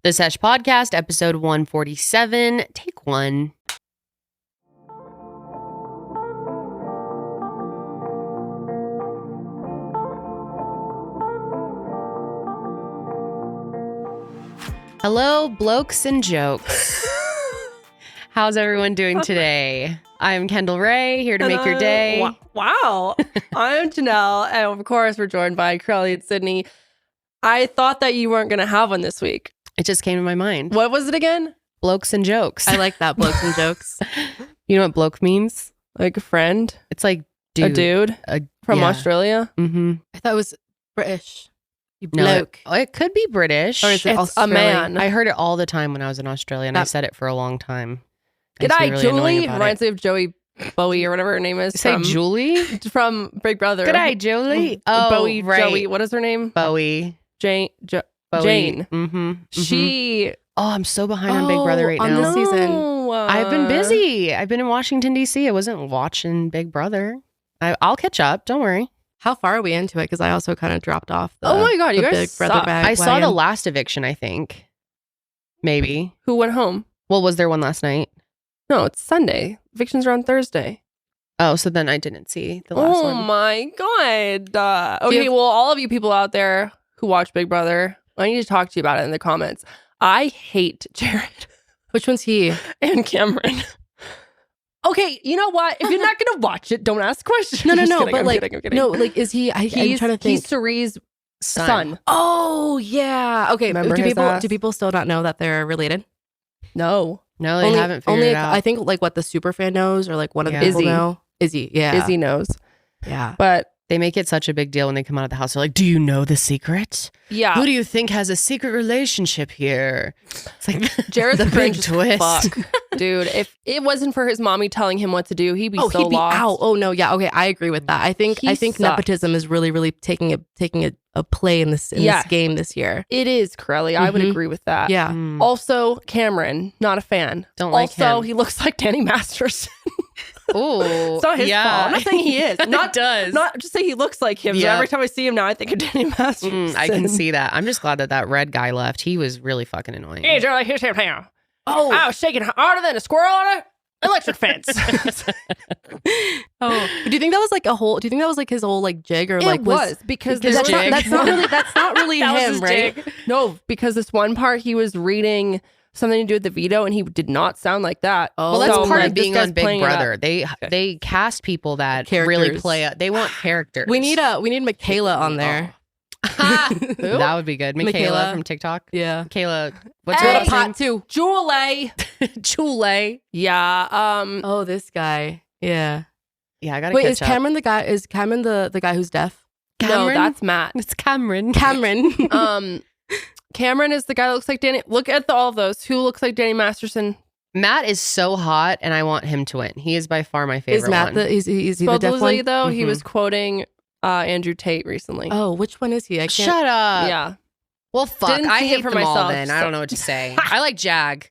The Sesh Podcast, episode 147, take one. Hello, blokes and jokes. How's everyone doing today? I'm Kendall Ray, here to make your day. Wow. I'm Janelle, and of course, we're joined by Karelly and Sydney. I thought that you weren't going to have one this week. It just came to my mind. What was it again? Blokes and jokes. I like that, blokes and jokes. You know what bloke means? Like a friend? It's like dude. A dude from yeah. Australia? Mm-hmm. I thought it was British. You No, bloke. it could be British. Or is it It's a Australian? man. I heard it all the time when I was in Australia, and I said it for a long time. Makes me G'day, really annoying Julie. about Reminds it. me of Joey Bowie or whatever her name is. Say Julie? From Big Brother. G'day, Julie. Oh, Bowie, right. Joey. What is her name? Bowie. Jane. Bowie. Jane. Mm-hmm. She. Oh, I'm so behind on Big Brother right on now. this season. I've been busy. I've been in Washington, D.C. I wasn't watching Big Brother. I'll catch up. Don't worry. How far are we into it? Because I also kind of dropped off. Oh my God, you the guys Big Brother suck. bag I saw the wagon. last eviction, I think. Maybe. Who went home? Well, was there one last night? No, it's Sunday. Evictions are on Thursday. Oh, so then I didn't see the last Oh one. my God. Okay, well, all of you people out there who watch Big Brother, I need to talk to you about it in the comments. I hate Jared Which one's he? and Cameron. Okay, you know what? If you're not going to watch it, don't ask questions. No, Just no. kidding, But I'm like, kidding, I'm kidding. no, like, is he? I'm trying to think. He's Cerie's son. Oh yeah. Okay. Remember do his people ass? do people still not know that they're related? No. No, they haven't figured it out. I think like what the super fan knows, or like one of the Yeah. people Izzy. know. Izzy. Yeah. Izzy knows. Yeah. But They make it such a big deal when they come out of the house. They're like, do you know the secret? yeah, Who do you think has a secret relationship here? It's like Jared's the big cringe as twist. fuck. Dude, if it wasn't for his mommy telling him what to do, he'd be so he'd be lost. out. Oh no, yeah, okay, I agree with that. I think He sucks. nepotism is really taking a play in this Yeah. this game this year. It is, Karelly. I would Mhm. agree with that. Yeah. Mm. Also, Cameron, not a fan. Don't like also, him. he looks like Danny Masters. Ooh, It's not his fault. I'm not saying he is. Not it does. Not just say he looks like him. So Yeah. every time I see him now, I think of Danny Masters. I can see that. I'm just glad that red guy left. He was really fucking annoying. Hey, Charlie, here's him now. Oh, I was shaking harder than a squirrel on an electric fence. Oh, do you think that was like a whole? Do you think that was like his whole like jig or It like was because His there's jig. that's not really That was him, his right? jig. No, because this one part he was reading something to do with the veto, and he did not sound like that. Oh. Well, that's So, part like, of this being guy's on Big playing it up. Brother. They cast people that really Characters. play. They want characters. We need Michaela on there. That would be good. Michaela Michaela. from TikTok. Yeah. Michaela, what's Hey. her What a last pot name? too. Julie. Chule. Yeah. Oh, this guy. Yeah. Yeah, I gotta Wait, catch is Cameron the guy? Is Cameron the guy who's deaf? No, Cameron? that's Matt. It's Cameron. Cameron. Cameron is the guy that looks like Danny. Look at all of those. Who looks like Danny Masterson? Matt is so hot, and I want him to win. He is by far my favorite Is Matt one. the is he the deaf Supposedly, one? though, he Mhm. was quoting Andrew Tate recently. Oh, which one is he? I can't. Shut up. Yeah. Well, fuck. Didn't I see it hate for them all myself, then. I so- don't know what to say. I like Jag.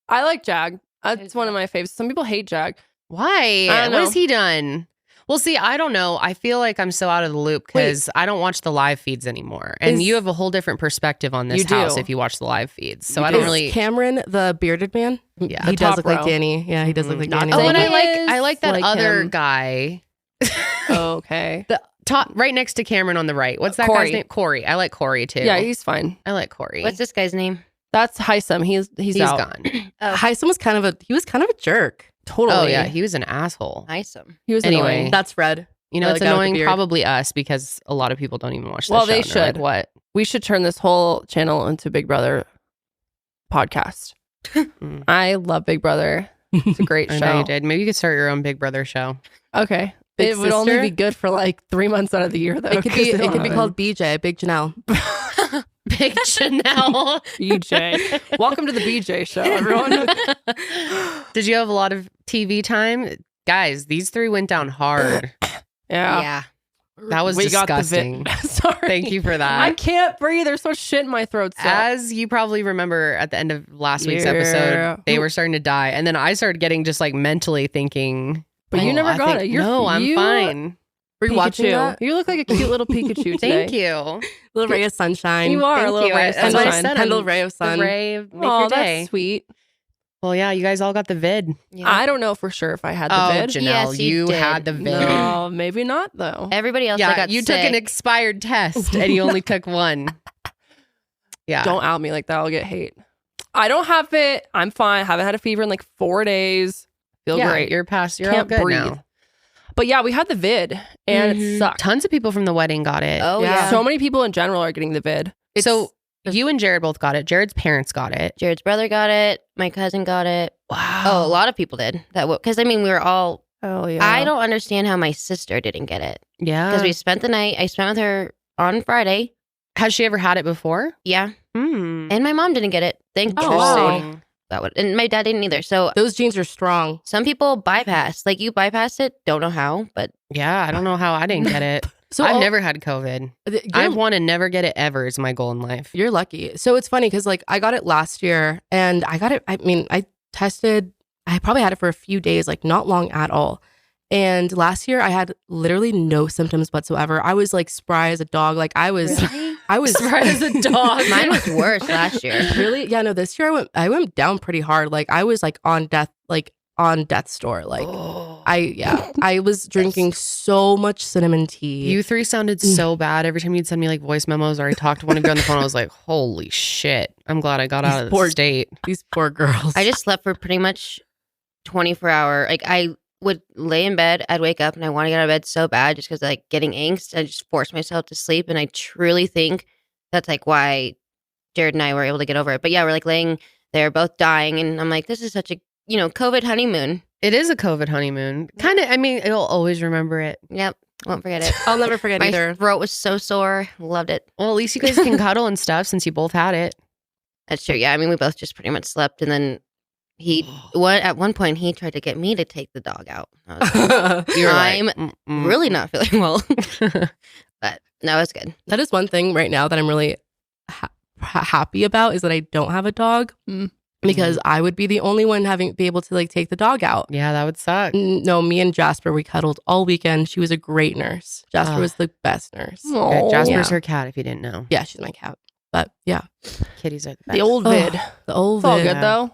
I like Jag. That's one of my favorites. Some people hate Jag. Why? I don't What know. has he done? Well, see, I don't know. I feel like I'm so out of the loop because I don't watch the live feeds anymore. And Is- you have a whole different perspective on this You do. house if you watch the live feeds. So You I do. don't Is really. Cameron the bearded man? Yeah. He The does top look like row. Danny. Yeah, he does look like Not Danny. saying Oh, and he I like that like other him. guy. Okay. The top right next to Cameron on the right. What's that Corey. guy's name? Corey. I like Corey too. Yeah, he's fine. I like Corey. What's this guy's name? That's Heisem. He's out. gone. Heisem was kind of a jerk. Totally. Oh yeah, he was an asshole. Awesome. He was Anyway. annoying. That's Fred. You know, The it's guy with the annoying. beard. Probably us because a lot of people don't even watch. Well, the show they and they're like, should. what? We should turn this whole channel into Big Brother podcast. Mm. I love Big Brother. It's a great I show. know you did. Maybe you could start your own Big Brother show. Okay. Big it would only Sister? be good for like 3 months out of the year, though. It could be called BJ, Big Janelle. Big Janelle. BJ. Welcome to the BJ show, everyone. Did you have a lot of TV time? Guys, these three went down hard. Yeah. That was We got the disgusting. Sorry. Thank you for that. I can't breathe. There's so much shit in my throat. Still. As you probably remember at the end of last week's Yeah. episode, they were starting to die. And then I started getting just like mentally thinking. But you never I got think- it. You're, no, I'm you fine. Were you watching that? You look like a cute little Pikachu today. Thank you. Little ray of sunshine. You are Thank a little you. ray of That's what I sunshine. said. Kendall ray of sun. The ray make Oh, your day. that's sweet. Well, yeah, you guys all got the vid. Yeah. I don't know for sure if I had the vid. Janelle, Yes, you did. had the vid. No, maybe not though. Everybody else Yeah, got you sick. took an expired test and you only took one. Yeah. Don't out me like that. I'll get hate. I don't have it. I'm fine. Haven't had a fever in like 4 days. Feel great. You're past. You're Can't all good breathe. now. But yeah, we had the vid and it sucked. Tons of people from the wedding got it. Oh, yeah. So many people in general are getting the vid. So you and Jared both got it. Jared's parents got it. Jared's brother got it. My cousin got it. Wow. Oh, a lot of people did. Because, I mean, we were all... Oh yeah. I don't understand how my sister didn't get it. Yeah. Because we spent the night. I spent with her on Friday. Has she ever had it before? Yeah. Hmm. And my mom didn't get it. Thank Oh, God. wow. That would, and my dad didn't either. So Those genes are strong. some people bypass. Like you bypassed it. Don't know how, but Yeah, I don't know how I didn't get it. So I've never had COVID. I You're, want to never get it ever is my goal in life. you're lucky. So it's funny because like I got it last year and I got it. I mean, I tested. I probably had it for a few days, like not long at all. And last year I had literally no symptoms whatsoever. I was like spry as a dog. Like I was Spry as a dog. mine was worse last year. really, yeah, no, this year I went down pretty hard. Like I was like on death's door. Like I was drinking so much cinnamon tea. You three sounded so bad every time you'd send me like voice memos or I talked to one of you on the phone. I was like, holy shit. I'm glad I got out of the state. These poor girls. I just slept for pretty much 24-hour. Like I would lay in bed, I'd wake up and I want to get out of bed so bad just because like getting angst. I just forced myself to sleep. And I truly think that's like why Jared and I were able to get over it. But yeah, we're like laying there both dying. And I'm like, this is such a, COVID honeymoon. It is a COVID honeymoon. Kind of, I mean, it'll always remember it. Yep. Won't forget it. I'll never forget My either. throat was so sore. Loved it. Well, at least you guys can cuddle and stuff since you both had it. That's true. Yeah. I mean, we both just pretty much slept. And then at one point, he tried to get me to take the dog out. I was like, You're I'm really not feeling well. But no, it's good. That is one thing right now that I'm really happy about is that I don't have a dog because I would be the only one be able to like take the dog out. Yeah, that would suck. No, me and Jasper, we cuddled all weekend. She was a great nurse. Jasper was the best nurse. Yeah, Jasper's Yeah. her cat, if you didn't know. Yeah, she's my cat. But yeah, Kitties are the best. The old vid. the old It's all vid. good though.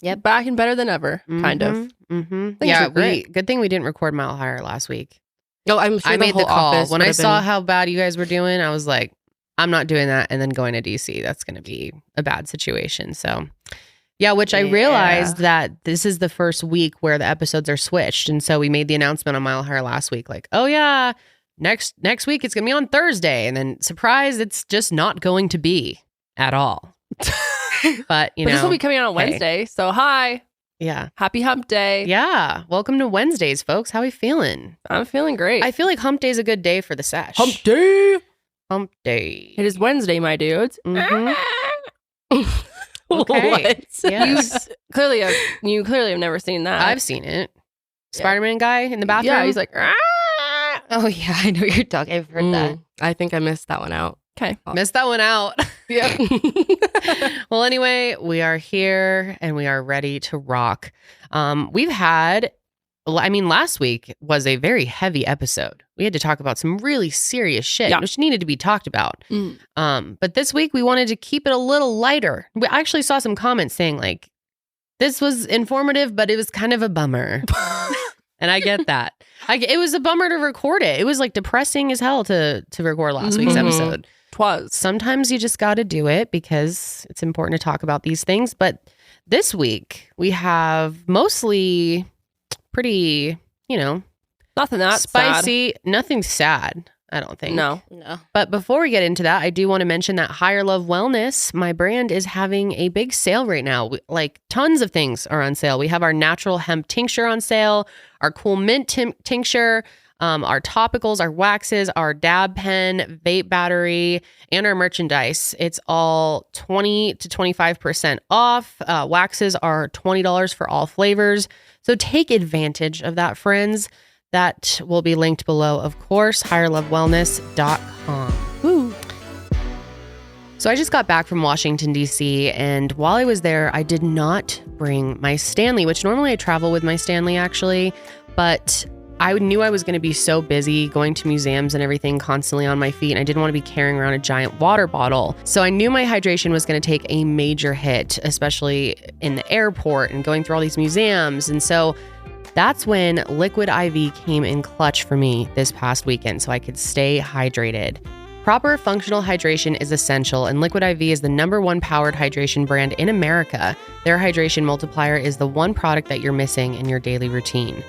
Yep. Back and better than ever, kind of. Mm-hmm. Things Yeah, are great. good thing we didn't record Mile Higher last week. Oh, I'm sure I made whole the call. office When would I have saw been- how bad you guys were doing, I was like, I'm not doing that and then going to DC. That's going to be a bad situation. So, yeah, which I realized that this is the first week where the episodes are switched. And so we made the announcement on Mile Higher last week, like, oh, yeah, next week it's going to be on Thursday. And then, surprise, it's just not going to be at all. But, you know. This will be coming out on hey. Wednesday. So hi. Yeah. Happy hump day. Yeah. Welcome to Wednesdays, folks. How are we feeling? I'm feeling great. I feel like hump day is a good day for the sesh. hump day. Hump day. It is Wednesday, my dudes. Mhm. Okay. What? Yes. You clearly have never seen that. I've seen it. Spider-Man guy in the bathroom. Yeah, he's like, Oh, yeah. I know you're talking. I've heard that. I think I missed that one out. okay. Missed that one out. Yeah. Well, anyway, we are here and we are ready to rock. We've had, last week was a very heavy episode. We had to talk about some really serious shit, Yeah. which needed to be talked about. But this week we wanted to keep it a little lighter. We actually saw some comments saying like, this was informative, but it was kind of a bummer. And I get that. It was a bummer to record it. It was like depressing as hell to record last week's episode. Twas. Sometimes you just got to do it because it's important to talk about these things. But this week we have mostly pretty, Nothing that spicy, nothing sad, I don't sad. think. No. No. But before we get into that, I do want to mention that Higher Love Wellness, my brand, is having a big sale right now. Like tons of things are on sale. We have our natural hemp tincture on sale, our cool mint tincture, our topicals, our waxes, our dab pen, vape battery, and our merchandise. It's all 20 to 25% off. Waxes are $20 for all flavors. So take advantage of that, friends. That will be linked below, of course, higherlovewellness.com. Woo. So I just got back from Washington, D.C., and while I was there, I did not bring my Stanley, which normally I travel with my Stanley, actually. But I knew I was going to be so busy going to museums and everything constantly on my feet, and I didn't want to be carrying around a giant water bottle. So I knew my hydration was going to take a major hit, especially in the airport and going through all these museums. And so that's when Liquid IV came in clutch for me this past weekend so I could stay hydrated. Proper functional hydration is essential, and Liquid IV is the #1 powered hydration brand in America. Their hydration multiplier is the one product that you're missing in your daily routine.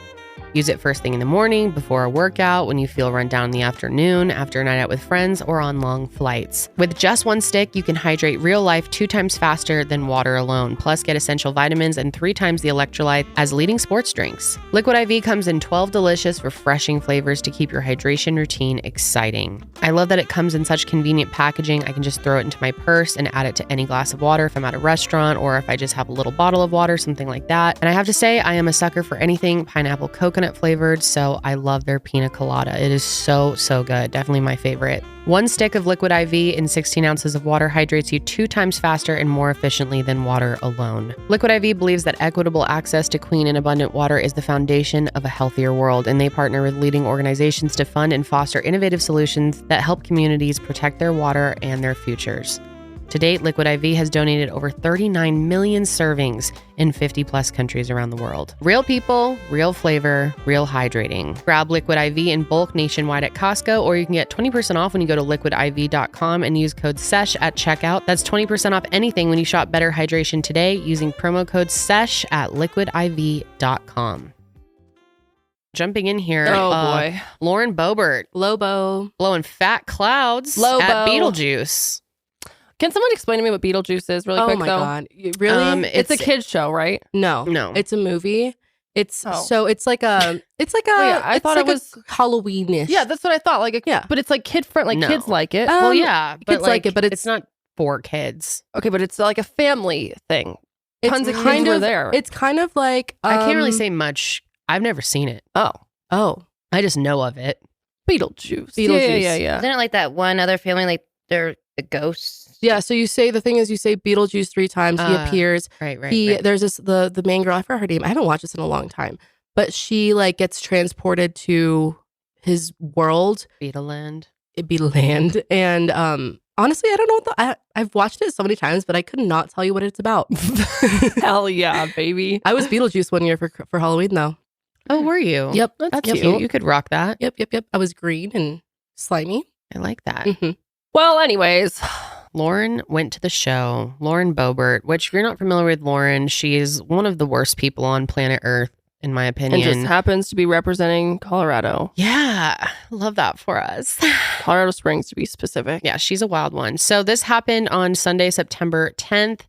Use it first thing in the morning, before a workout, when you feel run down in the afternoon, after a night out with friends, or on long flights. With just one stick, you can hydrate real life 2 times faster than water alone, plus get essential vitamins and 3 times the electrolyte as leading sports drinks. Liquid IV comes in 12 delicious, refreshing flavors to keep your hydration routine exciting. I love that it comes in such convenient packaging. I can just throw it into my purse and add it to any glass of water if I'm at a restaurant or if I just have a little bottle of water, something like that. And I have to say, I am a sucker for anything pineapple coconut flavored, so I love their pina colada. It is so good. Definitely my favorite. 1 stick of Liquid IV in 16 ounces of water hydrates you 2 times faster and more efficiently than water alone. Liquid IV believes that equitable access to clean and abundant water is the foundation of a healthier world, and they partner with leading organizations to fund and foster innovative solutions that help communities protect their water and their futures. To date, Liquid IV has donated over 39 million servings in 50 plus countries around the world. Real people, real flavor, real hydrating. Grab Liquid IV in bulk nationwide at Costco, or you can get 20% off when you go to liquidiv.com and use code SESH at checkout. That's 20% off anything when you shop Better Hydration today using promo code SESH at liquidiv.com. Jumping in here. Oh boy. Lauren Boebert. Lobo. Blowing fat clouds Lobo. at Beetlejuice. Can someone explain to me what Beetlejuice is really quick, Oh my though? God. Really? It's a kid's show, right? No. It's a movie. It's Oh. so it's like a yeah, I thought it was Halloweenish. Yeah, that's what I thought. Yeah. But it's like kid friendly. Like No. kids like it. Well, yeah, but kids like it, but it's not for kids. Okay, but it's like a family thing. It's Tons of kids kind were of- there. It's kind of like I can't really say much. I've never seen it. Oh. I just know of it. Beetlejuice. Beetlejuice. Yeah. Isn't it like that one other family, like they're the ghosts? Yeah, so you say Beetlejuice 3 times. He appears. Right. There's this the main girl. I forgot her name. I haven't watched this in a long time, but she like gets transported to his world, Beetleland. Beetleland, and honestly, I don't know what I've watched it so many times, but I could not tell you what it's about. Hell yeah, baby. I was Beetlejuice one year for Halloween though. Oh, were you? Yep, That's yep. cute. You could rock that. Yep. I was green and slimy. I like that. hmm Well, anyways, Lauren went to the show. Lauren Boebert, which if you're not familiar with Lauren, she is one of the worst people on planet Earth, in my and opinion. just happens to be representing Colorado. Yeah, love that for us. Colorado Springs, to be specific. Yeah, she's a wild one. So this happened on Sunday, September 10th.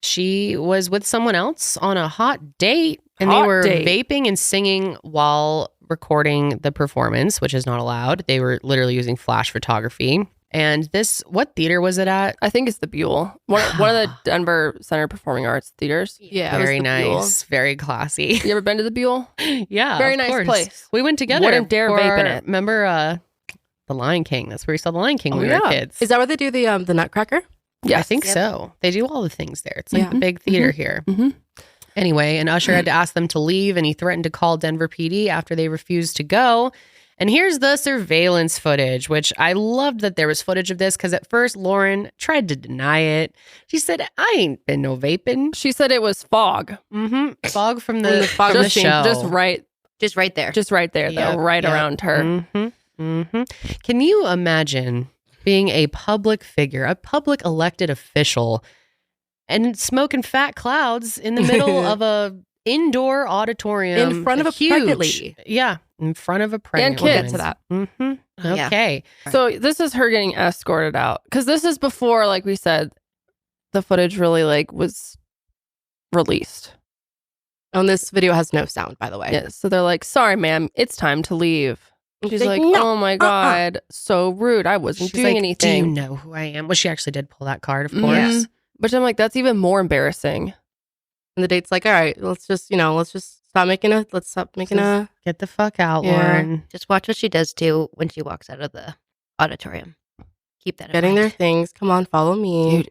She was with someone else on a hot date, and they Hot were date. vaping and singing while recording the performance, which is not allowed. They were literally using flash photography. And what theater was it at? I think it's the Buell. One of the Denver Center Performing Arts theaters. Yeah, it was Very the nice. Very classy. You ever been to the Buell? Yeah. Very of nice course. place. We went together. Wouldn't dare for vape in it. Remember The Lion King? That's where we saw The Lion King Oh, when we were yeah. kids. Is that where they do the Nutcracker? I think Yep. so. They do all the things there. It's like Yeah. the big theater here. Mhm. Anyway, an usher had to ask them to leave, and he threatened to call Denver PD after they refused to go. And here's the surveillance footage, which I loved that there was footage of this because at first Lauren tried to deny it. She said, I ain't been no vaping. She said it was fog. Fog from the Just show. Just right there, Yep, though, right yep. around her. Can you imagine being a public figure, a public elected official, and smoking fat clouds in the middle of a indoor auditorium In front of a pregnant lady. Yeah, in front of a pregnant kids. woman. To that. Oh, yeah. Okay. So this is her getting escorted out because this is before, like we said, the footage really like was released. And this video has no sound, by the way. Yeah, so they're like, "Sorry, ma'am, it's time to leave." And she's like, "No, "Oh my god, so rude! I wasn't She's doing like, anything." Do you know who I am? Well, she actually did pull that card, of Mhm. course. But I'm like, that's even more embarrassing. And the date's like, all right, let's just stop making a Get the fuck out, Yeah. Lauren. Just watch what she does too when she walks out of the auditorium. Keep that in getting their mind. things. Come on, follow me.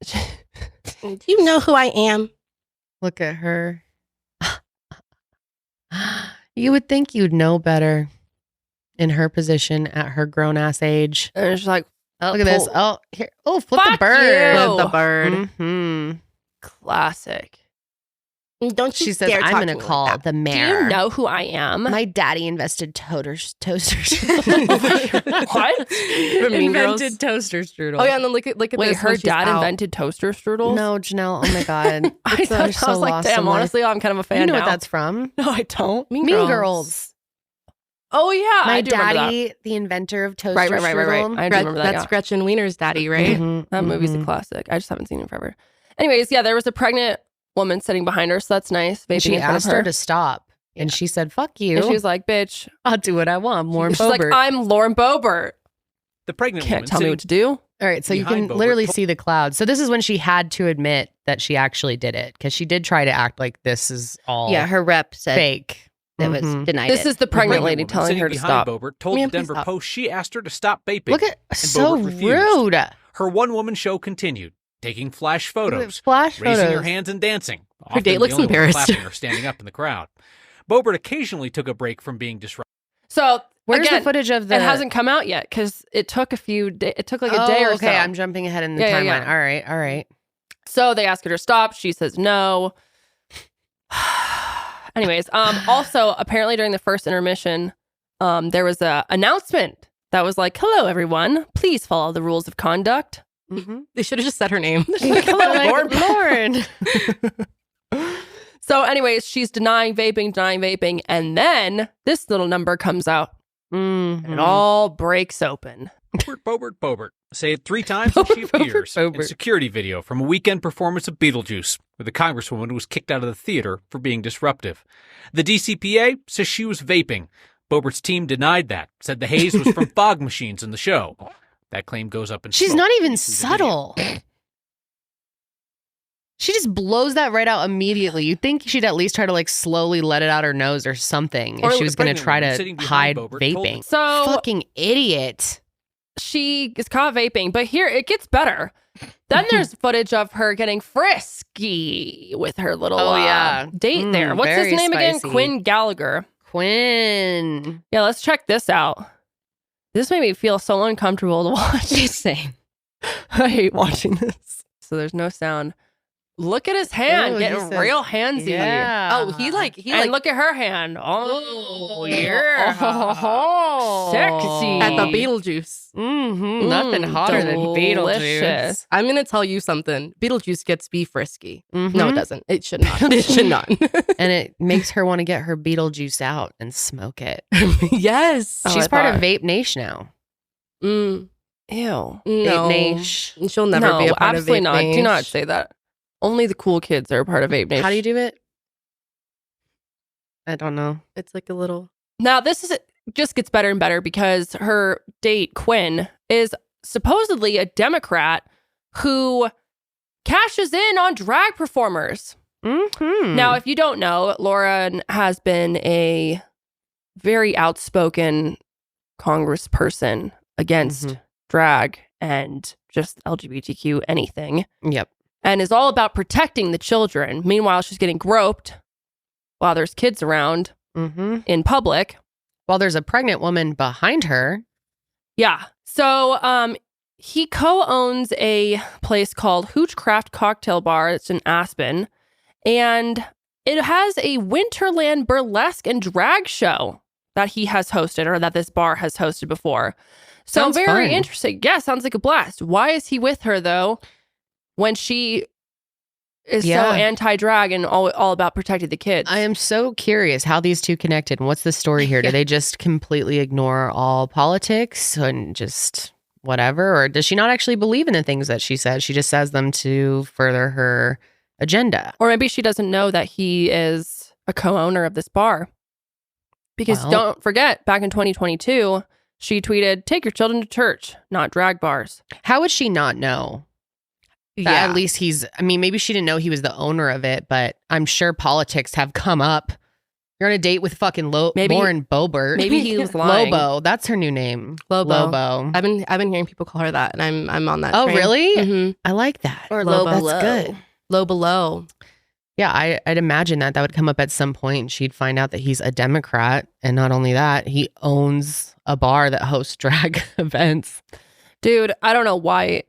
Dude, Do you know who I am? Look at her. You would think you'd know better in her position at her grown ass age. And it's like, Look at this. Oh, here. Oh, flip the Fuck bird. you. Flip the bird. Mm-hmm. classic. Don't you She says, dare I'm talk going to to me call like the Do mayor. you know who I am? My daddy invested toasters. What? Mean Girls? Invented toaster strudel. Oh yeah, and then look at Wait, this. her when she's dad out. invented toaster strudels? No, Janelle. Oh my God. I I'm so was like, lost damn, in life. honestly, I'm kind of a fan You know now. what that's from? No, I don't. Mean Mean Girls. Girls. Oh, yeah. My I do remember that. daddy, the inventor of toaster Right. strudel. I do remember that. That's Yeah. Gretchen Wiener's daddy, right? Mhm, That movie's a mhm. classic. I just haven't seen it forever. Anyways, yeah, there was a pregnant woman sitting behind her, so that's nice. And Vaping she in front asked of her to stop. And she said, fuck you. And she was like, bitch. I'll do what I want. Lauren She's like, Boebert. I'm Lauren Boebert. The pregnant Can't woman tell me sitting what to do. All right, so you behind can Boebert literally told- see the clouds. So this is when she had to admit that she actually did it because she did try to act like this is all Yeah, her rep said fake. that was Mhm. denied This it. is the pregnant lady woman telling sitting her to behind stop. Boebert told Man, the please Denver stop. Post she asked her to stop vaping. Look at so Boebert refused. rude. Her one-woman show continued, taking flash photos, Flash raising photos. her hands and dancing. Her date often looks the only one embarrassed. clapping or standing up in the crowd. Boebert occasionally took a break from being disruptive. So, Where's again, the footage of the? it hasn't come out yet because it took a few days. It took like a day or okay, so. I'm jumping ahead in the Yeah, timeline. yeah, yeah. All right. So they ask her to stop. She says no. Anyways, also apparently during the first intermission, there was a announcement that was like, "Hello, everyone. Please follow the rules of conduct." Mm-hmm. They should have just said her name. Hello, Lauren. Lauren. So, anyways, she's denying vaping, and then this little number comes out, and it all breaks open. Boebert. Say it 3 times and she appears Boebert. in security video from a weekend performance of Beetlejuice, where the congresswoman was kicked out of the theater for being disruptive. The DCPA says she was vaping. Boebert's team denied that, said the haze was from fog machines in the show. That claim goes up in She's smoke. not even You see the video. subtle. She just blows that right out immediately. You'd think she'd at least try to like slowly let it out her nose or something Or if she the was going to pregnant try woman to sitting hide behind Boebert told vaping. So Fucking idiot. she is caught vaping, but here it gets better. Then there's footage of her getting frisky with her little Oh, yeah. date there. What's his very name again? spicy. Quinn Gallagher. Quinn. Yeah, let's check this out. This made me feel so uncomfortable to watch. Same. I hate watching this. So there's no sound. Look at his hand Ooh, getting he says- real handsy. Yeah. Oh, he And look at her hand. Oh, yeah. Sexy. at the Beetlejuice. Mm-hmm. Nothing hotter than delicious. Beetlejuice. I'm gonna tell you something. Beetlejuice gets be frisky. Mhm. No, it doesn't. It should not. It should not. And it makes her want to get her Beetlejuice out and smoke it. Yes. Oh, She's I part of thought- Vape Nation now. Mm, Ew. no. Vape Nation. She'll never No, be a part absolutely of Vape not. Do Nation. not say that. Only the cool kids are a part of Vape Nation. How do you do it? I don't know. It's like a little. Now, this is just gets better and better because her date, Quinn, is supposedly a Democrat who cashes in on drag performers. Mm-hmm. Now, if you don't know, Lauren has been a very outspoken congressperson against Mhm. drag and just LGBTQ anything, Yep. and is all about protecting the children. Meanwhile, she's getting groped while there's kids around Mm-hmm. in public. While there's a pregnant woman behind her. Yeah. So he co-owns a place called Hoochcraft Cocktail Bar. It's in Aspen. And it has a Winterland burlesque and drag show that he has hosted, or that this bar has hosted before. So Sounds very fun. interesting. Yeah, sounds like a blast. Why is he with her though when she is so Yeah. anti-drag and all about protecting the kids? I am so curious how these two connected and what's the story here? Do they just completely ignore all politics and just whatever? Or does she not actually believe in the things that she says? She just says them to further her agenda. Or maybe she doesn't know that he is a co-owner of this bar. Because Well- don't forget, back in 2022, she tweeted, "Take your children to church, not drag bars." How would she not know? That at least maybe she didn't know he was the owner of it, but I'm sure politics have come up. You're on a date with fucking Maybe- Lauren Boebert. Maybe he was lying. Lobo. That's her new name. Lobo. I've been hearing people call her that, and I'm on that. Oh, train. really? Mm-hmm. I like that. Or Lobo. low That's below. good. Low below. Yeah, I'd imagine that would come up at some point. She'd find out that he's a Democrat. And not only that, he owns a bar that hosts drag events. Dude, I don't know why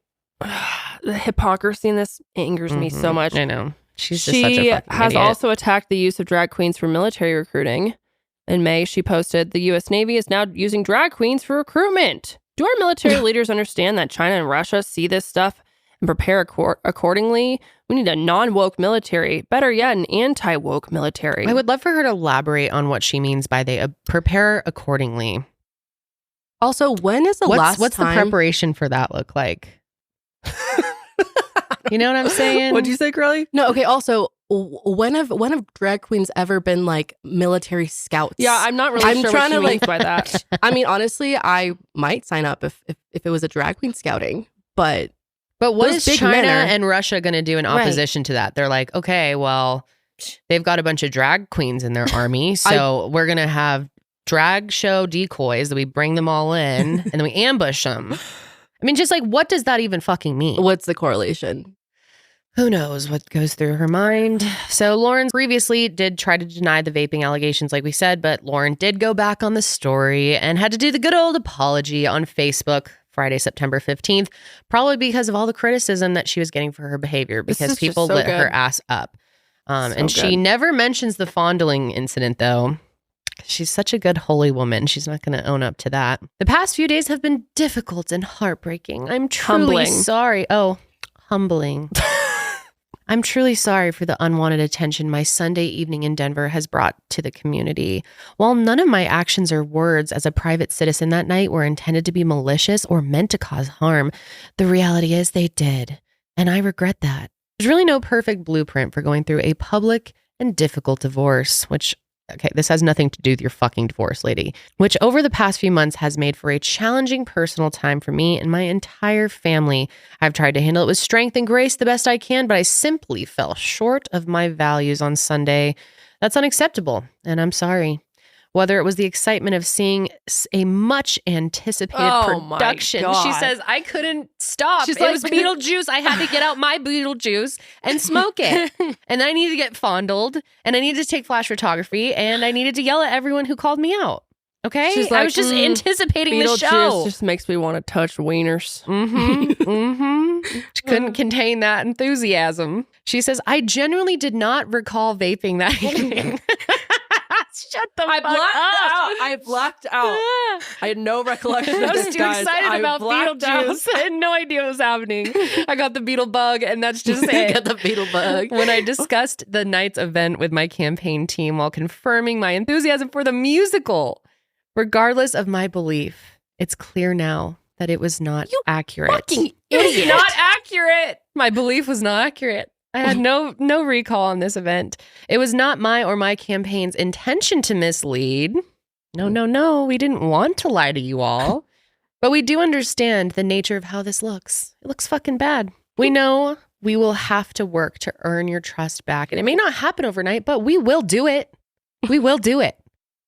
the hypocrisy in this angers me so much. I know. She's just such a fucking has idiot. also attacked the use of drag queens for military recruiting. In May, she posted, the U.S. Navy is now using drag queens for recruitment. Do our military leaders understand that China and Russia see this stuff and prepare accordingly? We need a non-woke military. Better yet, an anti-woke military. I would love for her to elaborate on what she means by they prepare accordingly. Also, when is the last What's time... the preparation for that look like? You know what I'm saying? What'd you say, Karelly? No, okay. Also, when have drag queens ever been like military scouts? Yeah, I'm not really sure trying what she to means by that. I mean, honestly, I might sign up if it was a drag queen scouting, but what those is big China men are- and Russia going to do in opposition to that? They're like, okay, well, they've got a bunch of drag queens in their army, so we're going to have drag show decoys that we bring them all in and then we ambush them. I mean, just like, what does that even fucking mean? what's the correlation? Who knows what goes through her mind? So Lauren previously did try to deny the vaping allegations, like we said, but Lauren did go back on the story and had to do the good old apology on Facebook Friday, September 15th, probably because of all the criticism that she was getting for her behavior, This because is just people so lit good. her ass up. And So she good. never mentions the fondling incident, though. She's such a good holy woman. She's not going to own up to that. The past few days have been difficult and heartbreaking. I'm truly Humbling. sorry. Oh, humbling. I'm truly sorry for the unwanted attention my Sunday evening in Denver has brought to the community. While none of my actions or words as a private citizen that night were intended to be malicious or meant to cause harm, the reality is they did. And I regret that. There's really no perfect blueprint for going through a public and difficult divorce, which, okay, this has nothing to do with your fucking divorce, lady, which over the past few months has made for a challenging personal time for me and my entire family. I've tried to handle it with strength and grace the best I can, but I simply fell short of my values on Sunday. That's unacceptable, and I'm sorry. Whether it was the excitement of seeing a much anticipated Oh my production. God. She says, I couldn't stop. She's It like- was Beetlejuice. I had to get out my Beetlejuice and smoke it. And I needed to get fondled, and I needed to take flash photography, and I needed to yell at everyone who called me out. Okay? She's I like, was just anticipating the Beetlejuice show. just makes me want to touch wieners. She couldn't contain that enthusiasm. She says, I genuinely did not recall vaping that evening. Shut the fuck up. I blacked out. I had no recollection I of was this, too guys. excited I about blacked out. Beetlejuice. I had no idea what was happening. I got the beetle bug, and that's just it. Get the beetle bug. When I discussed the night's event with my campaign team while confirming my enthusiasm for the musical, regardless of my belief, it's clear now that it was not accurate. Fucking It was idiot. not accurate. My belief was not accurate. I had no recall on this event. It was not my or my campaign's intention to mislead. No. We didn't want to lie to you all. But we do understand the nature of how this looks. It looks fucking bad. We know we will have to work to earn your trust back. And it may not happen overnight, but we will do it. We will do it.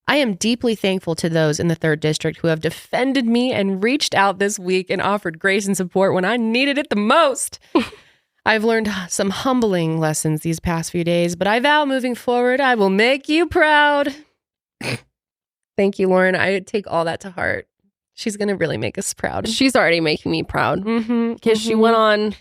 I am deeply thankful to those in the 3rd District who have defended me and reached out this week and offered grace and support when I needed it the most. I've learned some humbling lessons these past few days, but I vow moving forward, I will make you proud. Thank you, Lauren. I take all that to heart. She's going to really make us proud. She's already making me proud because she went on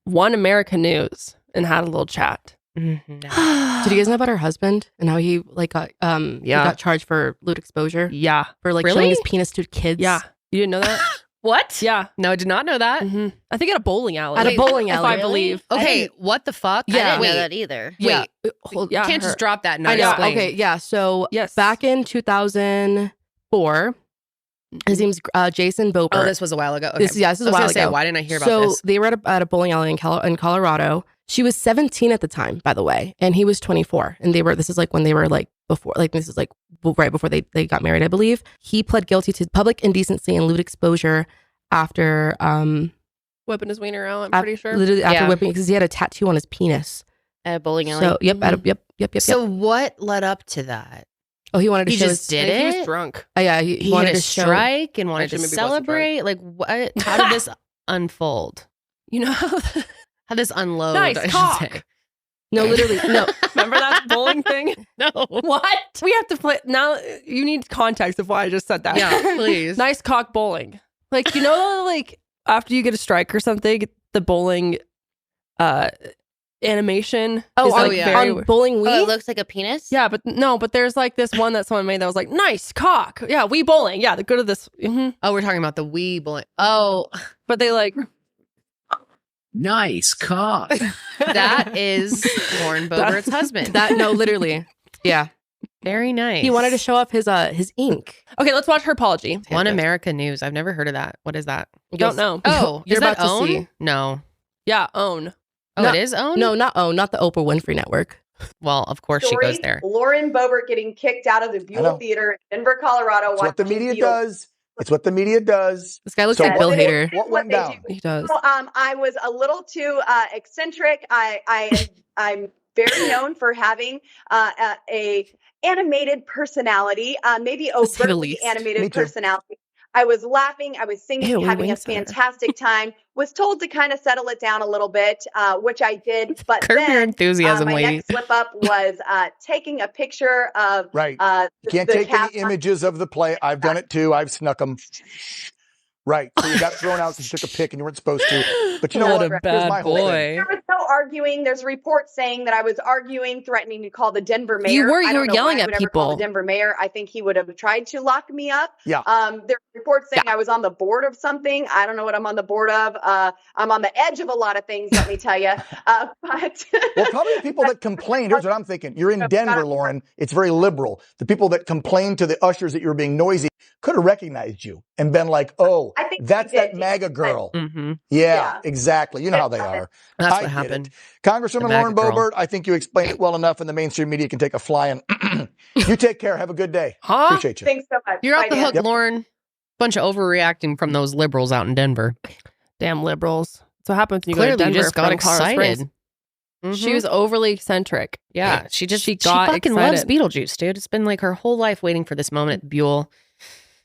One America News and had a little chat. Did you guys know about her husband and how he got he got charged for lewd exposure Yeah. for Really? showing his penis to kids? Yeah. You didn't know that? What? Yeah. No, I did not know that. I think at a bowling alley. At a bowling If alley. I believe. Okay, what the fuck? I didn't Wait, know that either. Yeah. you Yeah, can't her- just drop that and I not know. explain. Okay, yeah. So Yes. back in 2004, his name's Jason Boebert. Oh, this was a while ago. Okay. This is a I was while gonna say, ago. why didn't I hear about so this? they were at a bowling alley in Colorado. She was 17 at the time, by the way, and he was 24. And this is like when they were like before, like this is like right before they got married, I believe. He pled guilty to public indecency and lewd exposure after Whipping his wiener out, I'm pretty sure. literally after Yeah. whipping because he had a tattoo on his penis. At a bowling alley. So yep. So what led up to that? Oh, he wanted to He show just his, did He was it? drunk. yeah, he He wanted hit a to show. strike and wanted Actually, to maybe he wasn't celebrate? Like, what? How did this unfold? You know, How did this unload? Nice I should cock. say. No, literally, no. Remember that bowling thing? No. What? We have to play. Now you need context of why I just said that. Yeah, please. Nice cock bowling. Like, like after you get a strike or something, the bowling animation. Oh, is, on, like, yeah. very on Bowling Oh, it Wii? looks like a penis. Yeah, but there's like this one that someone made that was like, nice cock. Yeah, Wii bowling. Yeah, go to this. Oh, we're talking about the Wii bowling. Oh, But they like, Nice cock. that is Lauren Boebert's husband. No, literally. Yeah. Very nice. He wanted to show off his ink. okay, let's watch her apology. One America News. I've never heard of that. What is that? Don't know. Oh, You're is that about to OWN? see. No. Yeah, own. Oh, No, it is OWN? No, not the Oprah Winfrey Network. Well, of course she goes there. Lauren Boebert getting kicked out of the Buell Theater in Denver, Colorado. It's what the media does. It's what the media does. This guy looks So like Bill what- Hader. What went down? He does. I was a little too eccentric. I'm very known for having a animated personality, maybe To say the overtly least. Me animated too. personality. I was laughing, I was singing, Ew, having a wings on her. fantastic time. Was told to kind of settle it down a little bit, which I did. But Curb your then enthusiasm, my lady. next slip up was taking a picture of Right. uh, You can't the take any cast- images of the play. I've done it too. I've snuck them. Right. So you got thrown out because you took a pic and you weren't supposed to. But you know What what? a Here's my bad whole thing. boy. There was no arguing. There's reports saying that I was arguing, threatening to call the Denver mayor. You were I don't know yelling why I at would ever call people. the Denver mayor. I think he would have tried to lock me up. Yeah. There's reports saying I was on the board of something. I don't know what I'm on the board of. I'm on the edge of a lot of things, let me tell you. But Well, probably the people that complained. Here's what I'm thinking. You're in Denver, Lauren. It's very liberal. The people that complained to the ushers that you were being noisy could have recognized you and been like, oh, I think that's they that did. MAGA girl. Mm-hmm. Yeah, Yeah. exactly. You know how they are. That's I what get happened. it. Congresswoman The MAGA Lauren girl. Boebert, I think you explained it well enough, and the mainstream media can take a flying. You take care. Have a good day. Huh? Appreciate you. Thanks so much. You're Bye, off the Dan. hook, Yep. Lauren. Bunch of overreacting from those liberals out in Denver. Damn liberals. That's what happens when you Clearly, go to Denver. just got from Colorado excited. Springs. Mhm. She was overly eccentric. yeah, she she got fucking loves excited. Beetlejuice, dude. It's been like her whole life waiting for this moment at Buell.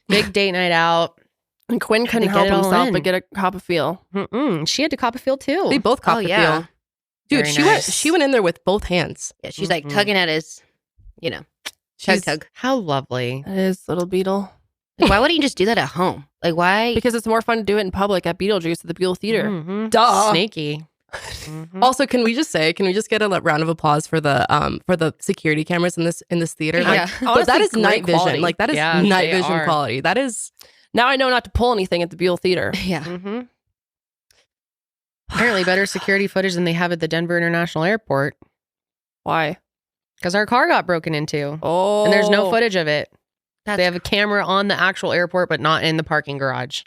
Big date night out. And Quinn couldn't get help it all himself in. but get a cop a feel. Mm-mm. She had to cop a feel too. They both copped Oh, the yeah. feel. Dude, Very she nice. went in there with both hands. Yeah, she's like Mhm. tugging at his, tug She's- tug. How lovely. That is little Beetle. Like, why wouldn't you just do that at home? Like, why? Because it's more fun to do it in public at Beetlejuice at the Buell Theater. Mhm. Duh. Sneaky. Mhm. Also, can we just get a round of applause for the security cameras in this theater? Like, Yeah. but Honestly, that is great night vision. quality. Like that is Yeah, night they vision are. quality. That is Now I know not to pull anything at the Buell Theater. Yeah. Mhm. Apparently better security footage than they have at the Denver International Airport Why? because our car got broken into. Oh. And there's no footage of it. That's They have a camera on the actual airport, but not in the parking garage.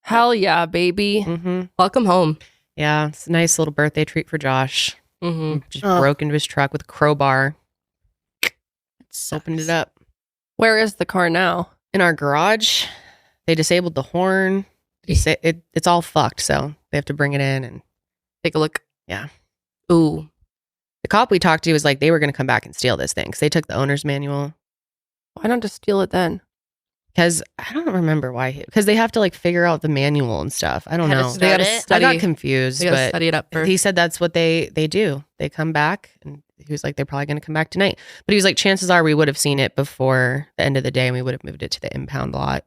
Hell yeah, baby. Mm-hmm. welcome home. Yeah, it's a nice little birthday treat for Josh. Mm-hmm. Just Ugh. broke into his truck with a crowbar. sucks. Opened it up. Where is the car now? In our garage, they disabled the horn. It's all fucked, so they have to bring it in. And Take a look. Yeah. Ooh. the cop we talked to was like, they were going to come back and steal this thing because they took the owner's manual. Why not just steal it then? Because I don't remember why. Because they have to like figure out the manual and stuff. I don't Had to know. start They gotta it? I study. got confused, They gotta but study it up first. he said that's what they do. They come back, and he was like, they're probably going to come back tonight. But he was like, chances are we would have seen it before the end of the day, and we would have moved it to the impound lot.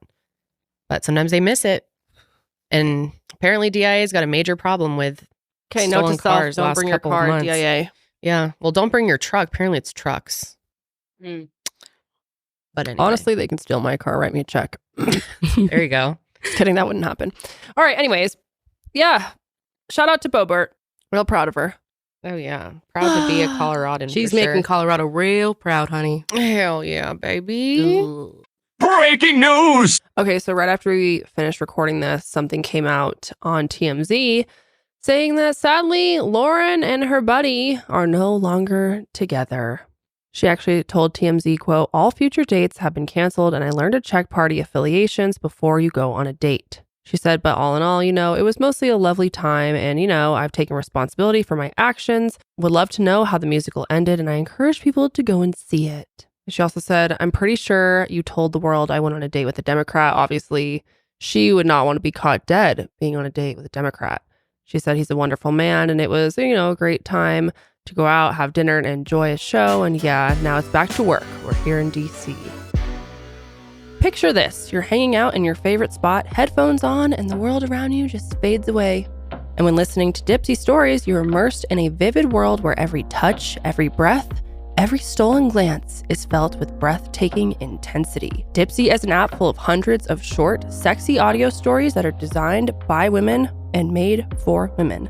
But sometimes they miss it, and apparently DIA's got a major problem with Okay, note stolen to self, cars don't last bring your couple of car at months. DIA. Yeah, well, don't bring your truck. Apparently, it's trucks. Mm. But anyway, Honestly, they can steal my car. Write me a check. there you go. Just kidding. That wouldn't happen. All right. Anyways, yeah. Shout out to Boebert. Real proud of her. Oh yeah, proud to be a Coloradan. She's for making sure. Colorado real proud, honey. Hell yeah, baby. Breaking news! Okay, so right after we finished recording this, something came out on TMZ saying that sadly, Lauren and her buddy are no longer together. She actually told TMZ, quote, "All future dates have been canceled and I learned to check party affiliations before you go on a date." She said, but all in all, it was mostly a lovely time and, I've taken responsibility for my actions. Would love to know how the musical ended and I encourage people to go and see it. She also said, I'm pretty sure you told the world I went on a date with a Democrat. Obviously, she would not want to be caught dead being on a date with a Democrat. She said he's a wonderful man and it was, a great time. to go out, have dinner, and enjoy a show. And yeah, now it's back to work. We're here in DC. Picture this. You're hanging out in your favorite spot, headphones on, and the world around you just fades away. And when listening to Dipsea Stories, you're immersed in a vivid world where every touch, every breath, every stolen glance is felt with breathtaking intensity. Dipsea is an app full of hundreds of short, sexy audio stories that are designed by women and made for women.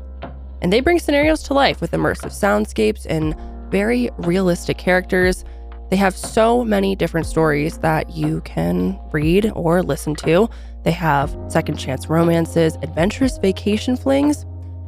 And they bring scenarios to life with immersive soundscapes and very realistic characters. They have so many different stories that you can read or listen to. They have second chance romances, adventurous vacation flings,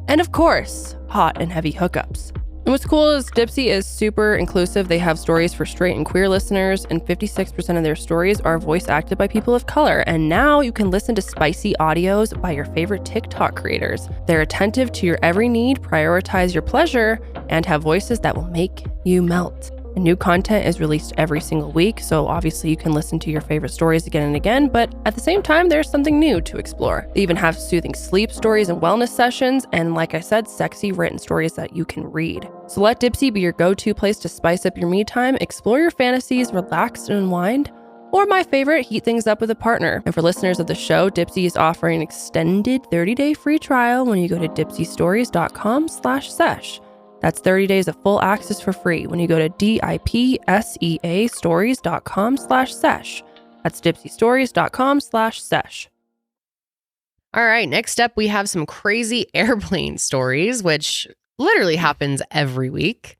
and of course, hot and heavy hookups. And what's cool is Dipsea is super inclusive. They have stories for straight and queer listeners, and 56% of their stories are voice acted by people of color. And now you can listen to spicy audios by your favorite TikTok creators. They're attentive to your every need, prioritize your pleasure, and have voices that will make you melt. And new content is released every single week, so obviously you can listen to your favorite stories again and again, but at the same time, there's something new to explore. They even have soothing sleep stories and wellness sessions, and like I said, sexy written stories that you can read. So let Dipsea be your go-to place to spice up your me time, explore your fantasies, relax and unwind, or my favorite, heat things up with a partner. And for listeners of the show, Dipsea is offering an extended 30-day free trial when you go to dipseastories.com/sesh. That's 30 days of full access for free when you go to dipseastories.com/sesh. That's dipseastories.com/sesh. All right, next up, we have some crazy airplane stories, which literally happens every week.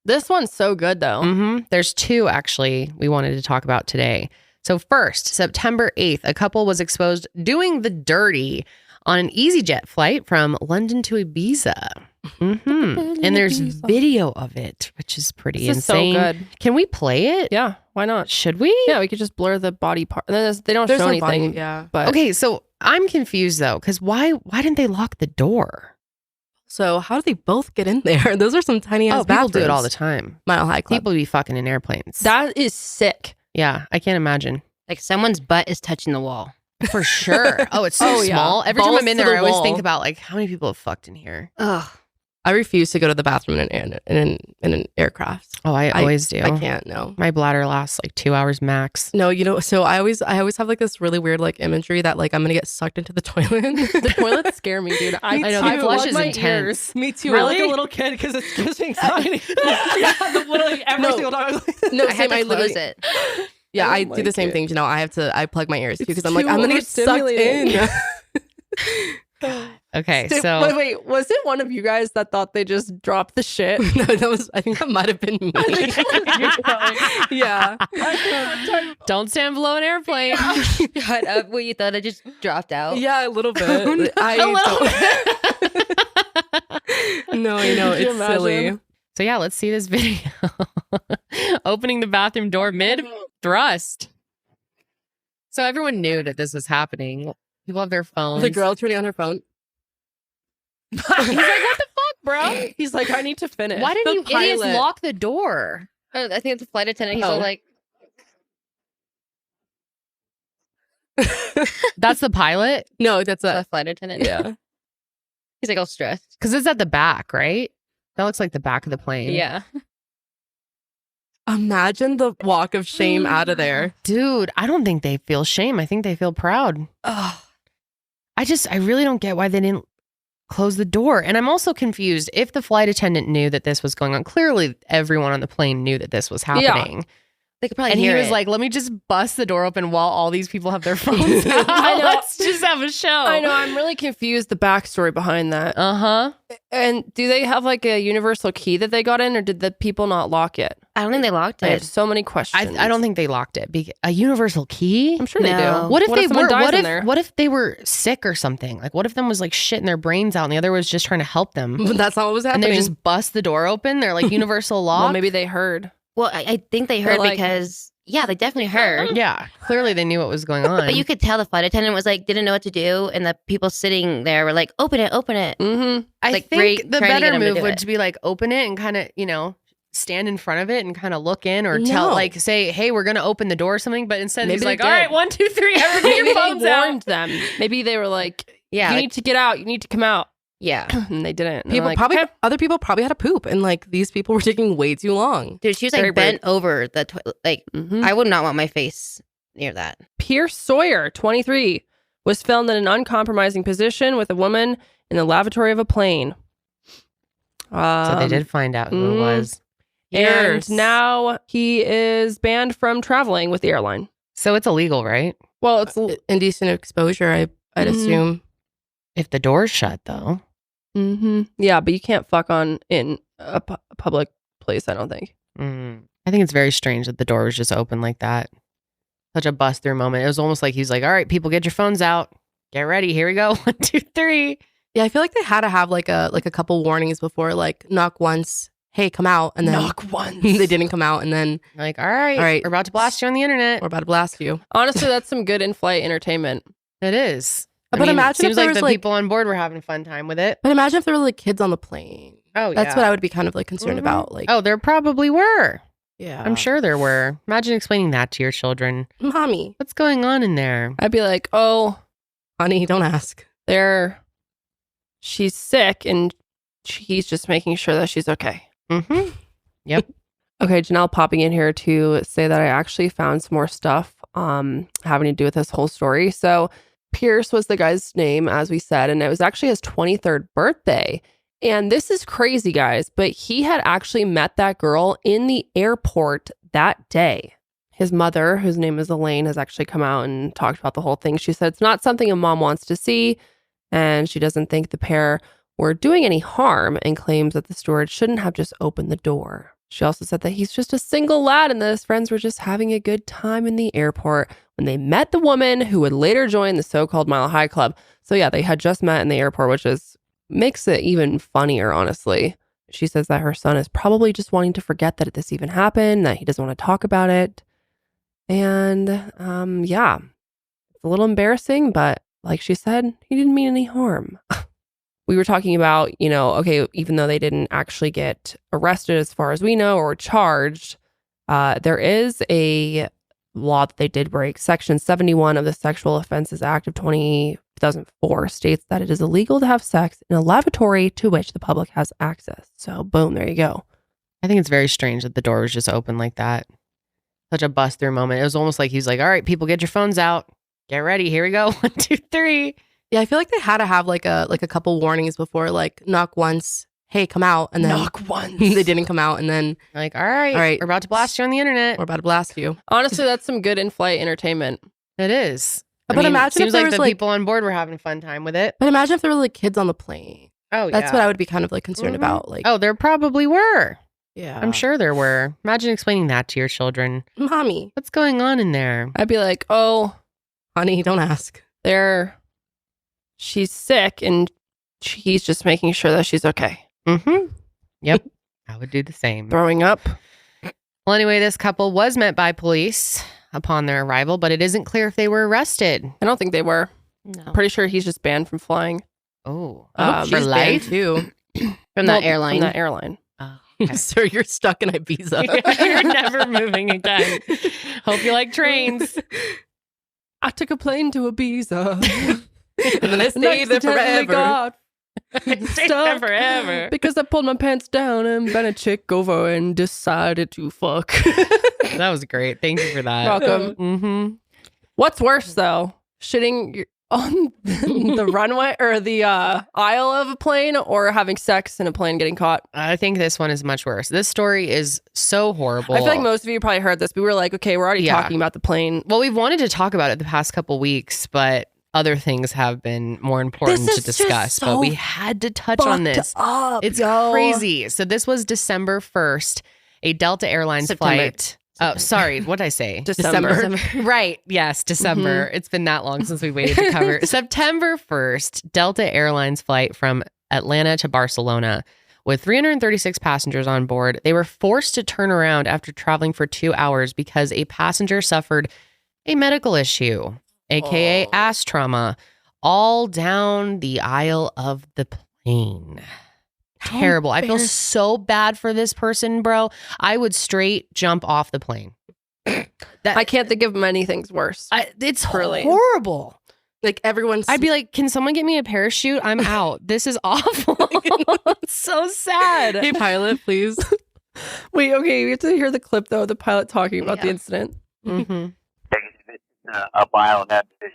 This one's so good, though. There's two, actually, we wanted to talk about today. So first, September 8th, a couple was exposed doing the dirty on an EasyJet flight from London to Ibiza. And there's video of it, which is pretty insane. So good. Can we play it? Yeah, why not? Should we? Yeah, we could just blur the body part. They don't show anything. Body, yeah. But Okay, so I'm confused though, because why didn't they lock the door? So how do they both get in there? Those are some tiny ass People bathrooms. do it all the time. Mile High Club. People be fucking in airplanes. that is sick. Yeah, I can't imagine. Like someone's butt is touching the wall. For sure. Oh, it's so Oh, yeah. small. Every time Balls I'm in to there, the I always wall. think about like how many people have fucked in here. Ugh. I refuse to go to the bathroom in an aircraft. Oh, I always do. I can't. No. My bladder lasts like 2 hours max. No, so I always have like this really weird like imagery that like I'm gonna get sucked into the toilet. The toilets scare me, dude. I know, my flush plug is my intense. ears. Me too. I like a little kid because it gives me anxiety. Literally every single time. No, I had same. to close it. Yeah, I don't do the like same it. thing. You know, I plug my ears too because It's I'm like, too I'm gonna get sucked in. Okay, so Wait, was it one of you guys that thought they just dropped the shit? No, I think that might have been me. Yeah. don't stand below an airplane. Shut up. Well, you thought I just dropped out? Yeah, a little bit. No, I know. Could you It's silly. imagine? So yeah, let's see this video. Opening the bathroom door mid thrust. So everyone knew that this was happening. People have their phones. The girl turning on her phone. He's like, what the fuck, bro? He's like, I need to finish. Why didn't you idiots pilot. lock the door? Oh, I think it's a flight attendant. He's all like, That's the pilot? No, that's a a flight attendant. yeah. He's like all stressed. Because it's at the back, right? That looks like the back of the plane. Yeah. Imagine the walk of shame out of there. Dude, I don't think they feel shame. I think they feel proud. Oh, I really don't get why they didn't close the door. And I'm also confused if the flight attendant knew that this was going on. Clearly, everyone on the plane knew that this was happening. They could probably And hear he was it. like, let me just bust the door open while all these people have their phones out. I know. Let's just have a show. I know. I'm really confused the backstory behind that. Uh-huh. And do they have like a universal key that they got in, or did the people not lock it? I don't think they locked I have it. so many questions. I don't think they locked it. A universal key? I'm sure they No. do. What if they someone were? dies in there? What if they were sick or something? Like, what if them was like shitting their brains out, and the other was just trying to help them, but that's not what was and happening. they just bust the door open? They're like universal lock. Well, maybe they heard. Well, I think they heard They're like- because, yeah, they definitely heard. Yeah, clearly they knew what was going on. But you could tell the flight attendant was like, didn't know what to do. And the people sitting there were like, open it, open it. Mm-hmm. I like, think the trying to get better them to move do would it. be like open it and kind of stand in front of it and kind of look in, or tell like say, hey, we're gonna open the door or something. But instead Maybe he's they like, did. all right, 1, 2, 3, everybody, Maybe your they phones out. warned them. Maybe they were like, Yeah. you like- need to get out. You need to come out. Yeah. and they didn't. And People I'm like, probably "Eh." other people probably had to poop, and like these people were taking way too long. Dude, she was Very like bent over the toilet. Like, Mhm. I would not want my face near that. Pierce Sawyer, 23, was filmed in an uncompromising position with a woman in the lavatory of a plane. So they did find out who it was. And Years. now he is banned from traveling with the airline. So it's illegal, right? Well, it's Indecent exposure, I'd Mhm. assume. If the door's shut, though. yeah, but you can't fuck on in a public place, I don't think. I think it's very strange that the door was just open like that. Such a bust through moment. It was almost like he's like, all right, people, get your phones out. Get ready. Here we go. 1, 2, 3. Yeah, I feel like they had to have like a couple warnings before, like knock once, hey, come out, and then Knock once. they didn't come out, and then Like, all right, we're about to blast you on the internet. we're about to blast you. Honestly, that's some good in-flight entertainment. It is. But imagine it seems if there like was the like, people on board were having a fun time with it. but imagine if there were like kids on the plane. Oh, yeah. That's what I would be kind of like concerned Mhm. about. Like, Oh, there probably were. yeah, I'm sure there were. Imagine explaining that to your children. mommy, What's going on in there? I'd be like, oh, honey, don't ask. she's sick and he's just making sure that she's okay. Mm-hmm. Yep. Okay, Janelle popping in here to say that I actually found some more stuff having to do with this whole story. So Pierce was the guy's name, as we said, and it was actually his 23rd birthday. And this is crazy, guys, but he had actually met that girl in the airport that day. His mother, whose name is Elaine, has actually come out and talked about the whole thing. She said it's not something a mom wants to see, and she doesn't think the pair were doing any harm and claims that the steward shouldn't have just opened the door. She also said that he's just a single lad and that his friends were just having a good time in the airport when they met the woman who would later join the so-called Mile High Club. So yeah, they had just met in the airport, which makes it even funnier, honestly. She says that her son is probably just wanting to forget that this even happened, that he doesn't want to talk about it. And yeah, it's a little embarrassing, but like she said, he didn't mean any harm. We were talking about, okay, even though they didn't actually get arrested as far as we know or charged, there is a law that they did break. Section 71 of the Sexual Offenses Act of 2004 states that it is illegal to have sex in a lavatory to which the public has access. So boom, there you go. I think it's very strange that the door was just open like that. Such a bust through moment. It was almost like he's like, all right, people, get your phones out. Get ready. Here we go. 1, 2, 3. Yeah, I feel like they had to have like a couple warnings before, like knock once, hey, come out, and then Knock once. they didn't come out, and then Like, all right, we're about to blast you on the internet. we're about to blast you. Honestly, that's some good in-flight entertainment. It is. But imagine it seems if there like was the like, people on board were having a fun time with it. but imagine if there were like kids on the plane. Oh, yeah. That's what I would be kind of like concerned Mhm. about. Like, Oh, there probably were. yeah, I'm sure there were. Imagine explaining that to your children. mommy, What's going on in there? I'd be like, oh, honey, don't ask. she's sick and he's just making sure that she's okay. Mm-hmm. Yep. I would do the same. Throwing up. Well, anyway, this couple was met by police upon their arrival, but it isn't clear if they were arrested. I don't think they were. No. Pretty sure he's just banned from flying. Oh, For She's banned life? too. From that airline. From that airline. Oh, okay. Sir, you're stuck in Ibiza. You're never moving again. Hope you like trains. I took a plane to Ibiza. And then I stayed there forever. Stay there forever. Because I pulled my pants down and bent a chick over and decided to fuck. That was great. Thank you for that. Welcome. Mm-hmm. What's worse though? Shitting on the runway or the aisle of a plane or having sex in a plane getting caught? I think this one is much worse. This story is so horrible. I feel like most of you probably heard this, but we were like, okay, we're already Yeah. talking about the plane. Well, we've wanted to talk about it the past couple weeks, but other things have been more important This to is just discuss. so But we had to touch on this. Up, It's yo. crazy. So this was December 1st, a Delta Airlines September. flight. Oh, sorry. What did I say? December. Right. Yes, December. It's been that long since we waited to cover. September 1st, Delta Airlines flight from Atlanta to Barcelona with 336 passengers on board. They were forced to turn around after traveling for 2 hours because a passenger suffered a medical issue, aka ass trauma, all down the aisle of the plane. Terrible. I feel so bad for this person, bro. I would straight jump off the plane. I can't think of many things worse. It's Really. horrible. Like everyone's. I'd be like, can someone get me a parachute? I'm out. This is awful. It's so sad. Hey, pilot, please. Wait, okay, we have to hear the clip though of the pilot talking about the incident. Mm-hmm. A bile net issue.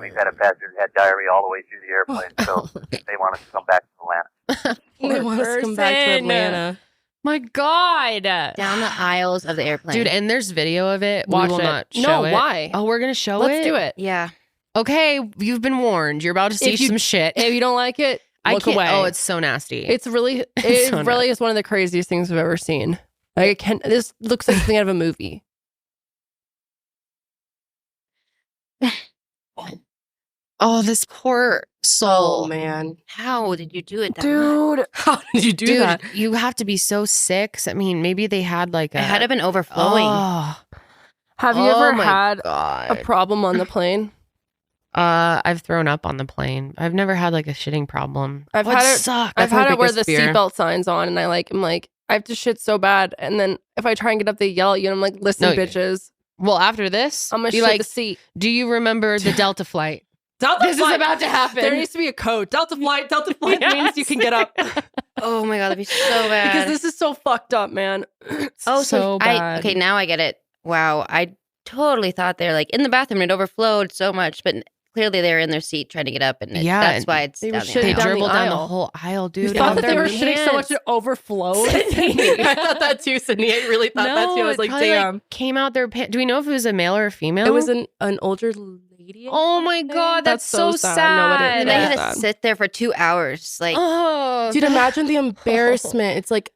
We've had a passenger who had diarrhea all the way through the airplane, so they want us to come back to Atlanta. They want us to come back to Atlanta. My God. Down the aisles of the airplane. Dude, and there's video of it. Watch we will it. not show No, it. why? Oh, we're going to show it? Let's do it. Yeah. Okay, you've been warned. You're about to see some shit. If you don't like it, look can't- away. Oh, it's so nasty. It really so is one of the craziest things I've ever seen. Like, this looks like something out of a movie. Oh, this poor soul. Oh, man. How did you do it that Dude. How did you do Dude, that? you have to be so sick. I mean, maybe they had like It had to have been overflowing. Oh, Have you Oh ever my had God. a problem on the plane? I've thrown up on the plane. I've never had like a shitting problem. I've Would had it. suck. I've That's my had it where the biggest fear. seatbelt sign's on, and I'm like, I have to shit so bad, and then if I try and get up, they yell at you, and I'm like, listen, No, bitches, Well, after this, I'm gonna be shit like, the seat. do you remember the Delta flight? Delta This is about to happen. There needs to be a code. Delta flight means you can get up. Oh my God, that'd be so bad. Because this is so fucked up, man. Oh, so bad. Okay, now I get it. Wow, I totally thought they're like in the bathroom. It overflowed so much, but clearly they were in their seat trying to get up, and that's why it's they were down the shitting They aisle. down the dribbled down the aisle. whole aisle, You dude. thought out that they their were shitting so much pants. it overflowed? I thought that too, Sydney. I really thought that too. I was it like, probably, damn. came out their pants. Do we know if it was a male or a female? It was an older lady. Oh my God, that's so sad. No, it is. And they Yeah. had Sad. to sit there for 2 hours. Like, Oh, Dude, imagine the embarrassment. It's like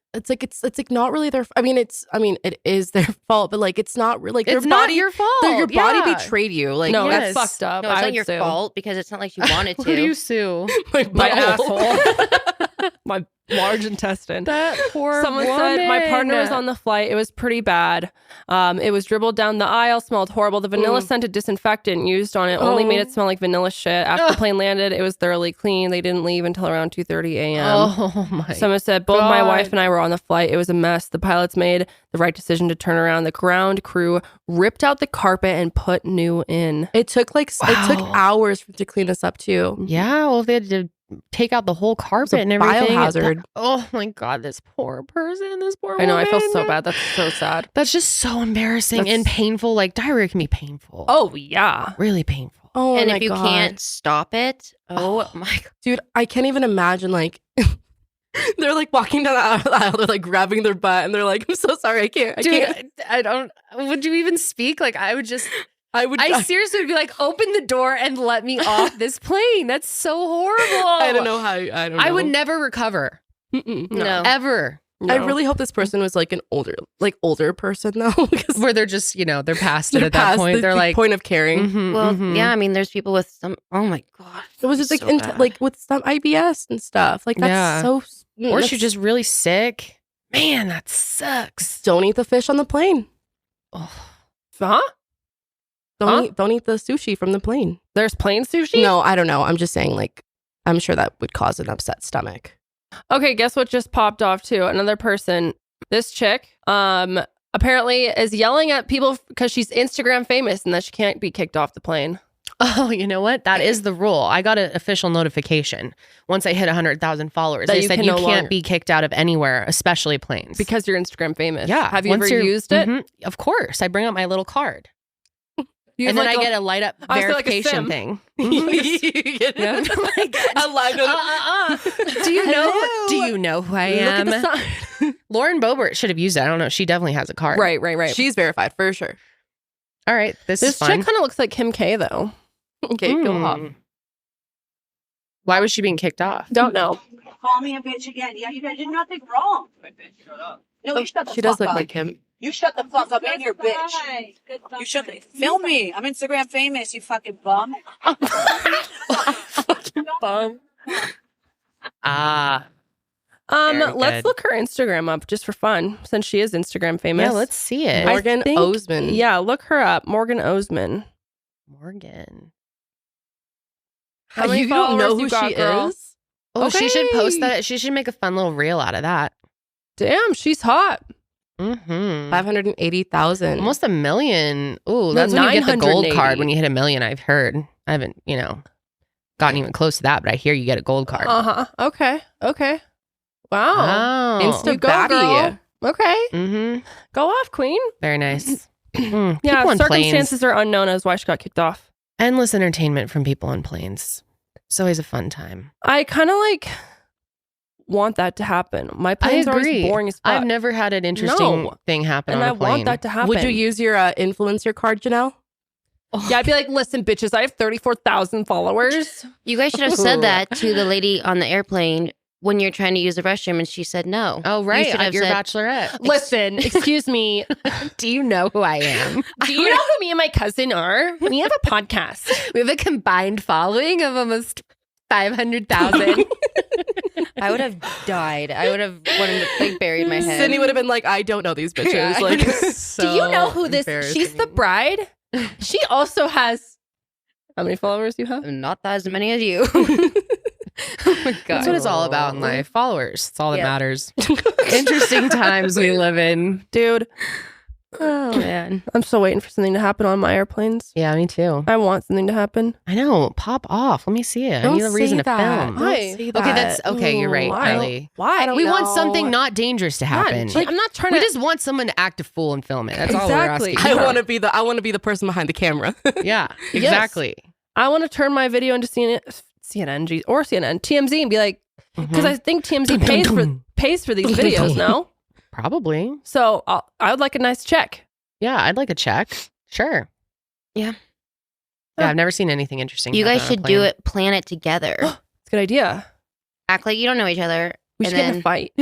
not really their. It is their fault, but like it's not really like it's your not body. your fault. Your body Yeah. betrayed you. Like No, Yes. that's fucked up. no, it's I not would your sue. fault because it's not like you wanted Who do to. you sue? my My butthole. asshole. My large intestine. That poor Someone said my partner was woman. on the flight. It was pretty bad. It was dribbled down the aisle, smelled horrible. The vanilla scented disinfectant used on it only made it smell like vanilla shit. After the plane landed, it was thoroughly clean. They didn't leave until around 2:30 a.m. Oh my. Someone said both my God. wife and I were on the flight. It was a mess. The pilots made the right decision to turn around. The ground crew ripped out the carpet and put new in. It took it took Wow. hours to clean this up too. Yeah, well, they had to take out the whole carpet a and everything. biohazard. Oh my God, this poor person, this poor I know. I feel so woman. bad. That's so sad. That's just so embarrassing and painful. Like diarrhea can be painful. Oh yeah. Really painful. Oh And my if you God. can't stop it, oh my God. Dude, I can't even imagine like they're like walking down the aisle, they're like grabbing their butt and they're like, I'm so sorry, I can't. Dude, I don't. Would you even speak? Like I would just. I seriously would be like, open the door and let me off this plane. That's so horrible. I don't know how I don't know. I would never recover. Mm-mm. No. Ever. I really hope this person was like an older person though, because Where they're just, they're past it they're at that past point. the They're like, point of caring. mhm, Well, mhm. yeah, I mean, there's people with some, oh my God. It was just like So bad. like with some IBS and stuff. Like that's Yeah. so. Or that's- she's just really sick. Man, that sucks. don't eat the fish on the plane. Oh. Huh? Don't eat the sushi from the plane. There's plane sushi? No, I don't know. I'm just saying, like, I'm sure that would cause an upset stomach. Okay, guess what just popped off too? Another person, this chick, apparently is yelling at people because she's Instagram famous and that she can't be kicked off the plane. Oh, you know what? That is the rule. I got an official notification once I hit 100,000 followers. That They you said can you no can't longer- be kicked out of anywhere, especially planes. Because you're Instagram famous. yeah. Have you once ever you're- used it? Mhm. Of course. I bring out my little card. You And have then like I get a light up I feel like a verification sim. thing. Yeah. Do you know? Do you know who I Look at am? the sign. Lauren Boebert should have used it. I don't know. She definitely has a card. right. She's verified for sure. All right. This is This fun. chick kind of looks like Kim K though. Okay, go Hmm. off. Why was she being kicked off? Don't know. Call me a bitch again. Yeah, you guys did nothing wrong. No, you shut the She fuck does look up. like him. You shut the fuck up and you're bitch. You shut the film me. I'm Instagram famous, you fucking bum. Bum. Ah. Very Let's good. look her Instagram up just for fun, since she is Instagram famous. Yeah, let's see it. Morgan think- Osman. Yeah, look her up. Morgan Osman. Morgan. How many You don't know followers who you got, she girl? is? Oh, she should post Okay. that. She should make a fun little reel out of that. Damn, she's hot. Mm-hmm. 580,000. Almost $1 million. Ooh, that's when you get the gold card. When you hit $1 million, I've heard. I haven't, gotten even close to that, but I hear you get a gold card. Okay. Wow. Insta go, baddie. girl. Okay. Mm-hmm. Go off, queen. Very nice. Yeah, circumstances are unknown as why she got kicked off. Endless entertainment from people on planes. It's always a fun time. I kind of want that to happen. My planes are always boring as fuck. I've never had an interesting thing happen and on a plane. I want that to happen. Would you use your influencer card, Janelle? Yeah, I'd be like, listen, bitches, I have 34,000 followers. You guys should have said that to the lady on the airplane when you're trying to use the restroom and she said no. Oh, right. You should have your said, bachelorette. Listen, excuse me. Do you know who I am? Do you know who me and my cousin are? We have a podcast. We have a combined following of almost 500,000. I would have died. I would have wanted to buried my head. Sydney would have been like, I don't know these bitches. So do you know who this? She's the bride. She also has. How many followers do you have? Not as many as you. Oh my God. That's what it's all about in life. Followers. It's all that matters. Interesting times we live in. Dude. Oh, man. I'm still waiting for something to happen on my airplanes. Yeah, me too. I want something to happen. I know. Pop off. Let me see it. I need a reason to film. Why? Okay, that's okay. You're right, Karelly. Why? We want something not dangerous to happen. I'm not trying to. We just want someone to act a fool and film it. That's all we're asking. I want to be the person behind the camera. Yeah, exactly. Yes. I want to turn my video into CNN, TMZ, and be like, because I think TMZ pays for these videos, no? Probably. So I would like a nice check. Yeah, I'd like a check. Sure. Yeah. Yeah, I've never seen anything interesting. You guys should do it, plan it together. It's a good idea. Act like you don't know each other. We should get in a fight.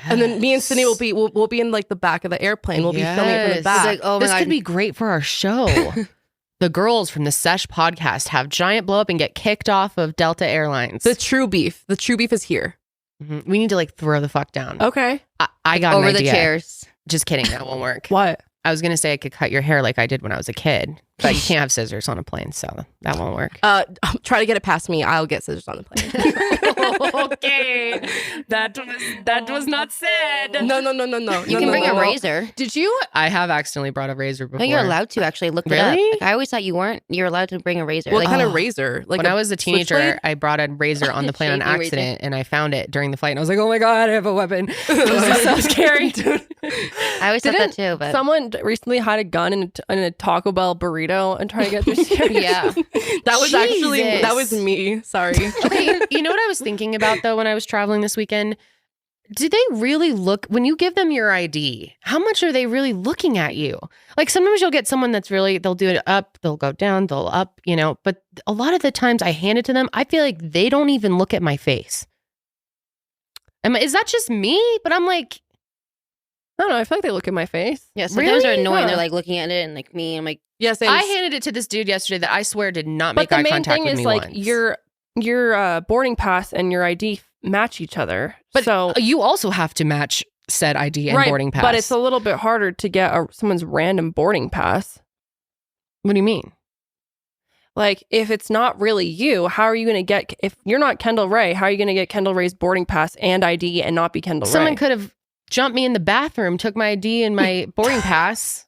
And then me and Sydney will be in like the back of the airplane. We'll be filming it from the back. Like, oh my this God. could be great for our show. The girls from the Sesh Podcast have giant blow up and get kicked off of Delta Airlines. The true beef is here. We need to throw the fuck down. Okay. I got over an the idea. chairs. Just kidding. That won't work. What? I was going to say I could cut your hair like I did when I was a kid, but you can't have scissors on a plane, so that won't work. Try to get it past me. I'll get scissors on the plane. Okay. That was not said. No. You can bring a razor. Did you? I have accidentally brought a razor before. No, you're allowed to actually look it up. Like, I always thought you weren't. You're allowed to bring a razor. What kind of razor? Like when I was a teenager, I brought a razor on the plane on accident, and I found it during the flight, and I was like, "Oh my God, I have a weapon!" This is so scary. I always thought that too. But someone recently had a gun in a Taco Bell burrito and tried to get through security. Yeah, that was me. Sorry. Okay, you know what I was thinking about though when I was traveling this weekend? Do they really look, when you give them your ID, how much are they really looking at you? Like sometimes you'll get someone that's really, they'll do it up, they'll go down, they'll up, but a lot of the times I hand it to them, I feel like they don't even look at my face. Is that just me? But I'm like, I don't know. I feel like they look at my face. Yeah, sometimes they're annoying. Yeah. They're like looking at it and like me. I'm like, yes. I handed it to this dude yesterday that I swear did not make eye contact with me once. once. Your boarding pass and your ID match each other. But so you also have to match said ID and boarding pass. But it's a little bit harder to get someone's random boarding pass. What do you mean? Like, if it's not really you, how are you going to get, if you're not Kendall Ray, how are you going to get Kendall Ray's boarding pass and ID and not be Kendall Ray? Someone could have jumped me in the bathroom, took my ID and my boarding pass.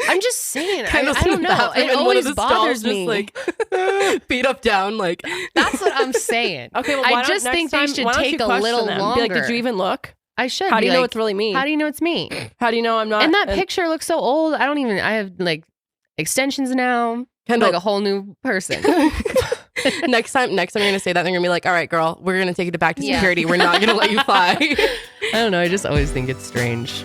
I'm just saying. I don't know. It always bothers me. Just like beat up down. Like that's what I'm saying. Okay, well, I just think they should take a little longer. Be like, did you even look? I should. How do you know it's really me? How do you know it's me? How do you know I'm not? And that picture looks so old. I have like extensions now. Kendall. Like a whole new person. Next time you're gonna say that, they're gonna be like, all right, girl, we're gonna take it back to security. We're not gonna let you fly. I don't know. I just always think it's strange.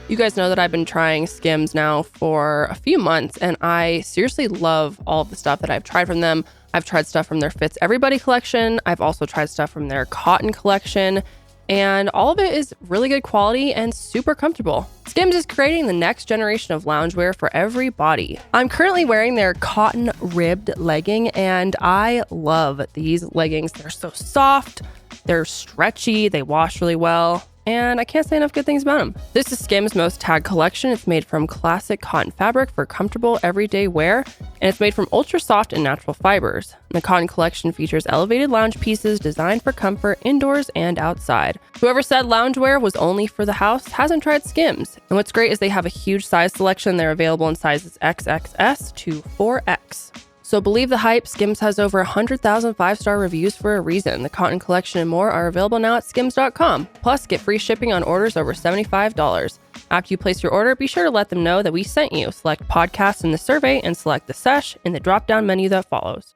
You guys know that I've been trying Skims now for a few months, and I seriously love all of the stuff that I've tried from them. I've tried stuff from their Fits Everybody collection. I've also tried stuff from their Cotton collection, and all of it is really good quality and super comfortable. Skims is creating the next generation of loungewear for every body. I'm currently wearing their cotton ribbed legging, and I love these leggings. They're so soft, they're stretchy, they wash really well. and I can't say enough good things about them. This is Skims' most tagged collection. It's made from classic cotton fabric for comfortable everyday wear, and it's made from ultra soft and natural fibers. The cotton collection features elevated lounge pieces designed for comfort indoors and outside. Whoever said loungewear was only for the house hasn't tried Skims. And what's great is they have a huge size selection. They're available in sizes XXS to 4X. So believe the hype, Skims has over 100,000 5-star reviews for a reason. The cotton collection and more are available now at skims.com. Plus, get free shipping on orders over $75. After you place your order, be sure to let them know that we sent you. Select podcast in the survey and select the Sesh in the drop-down menu that follows.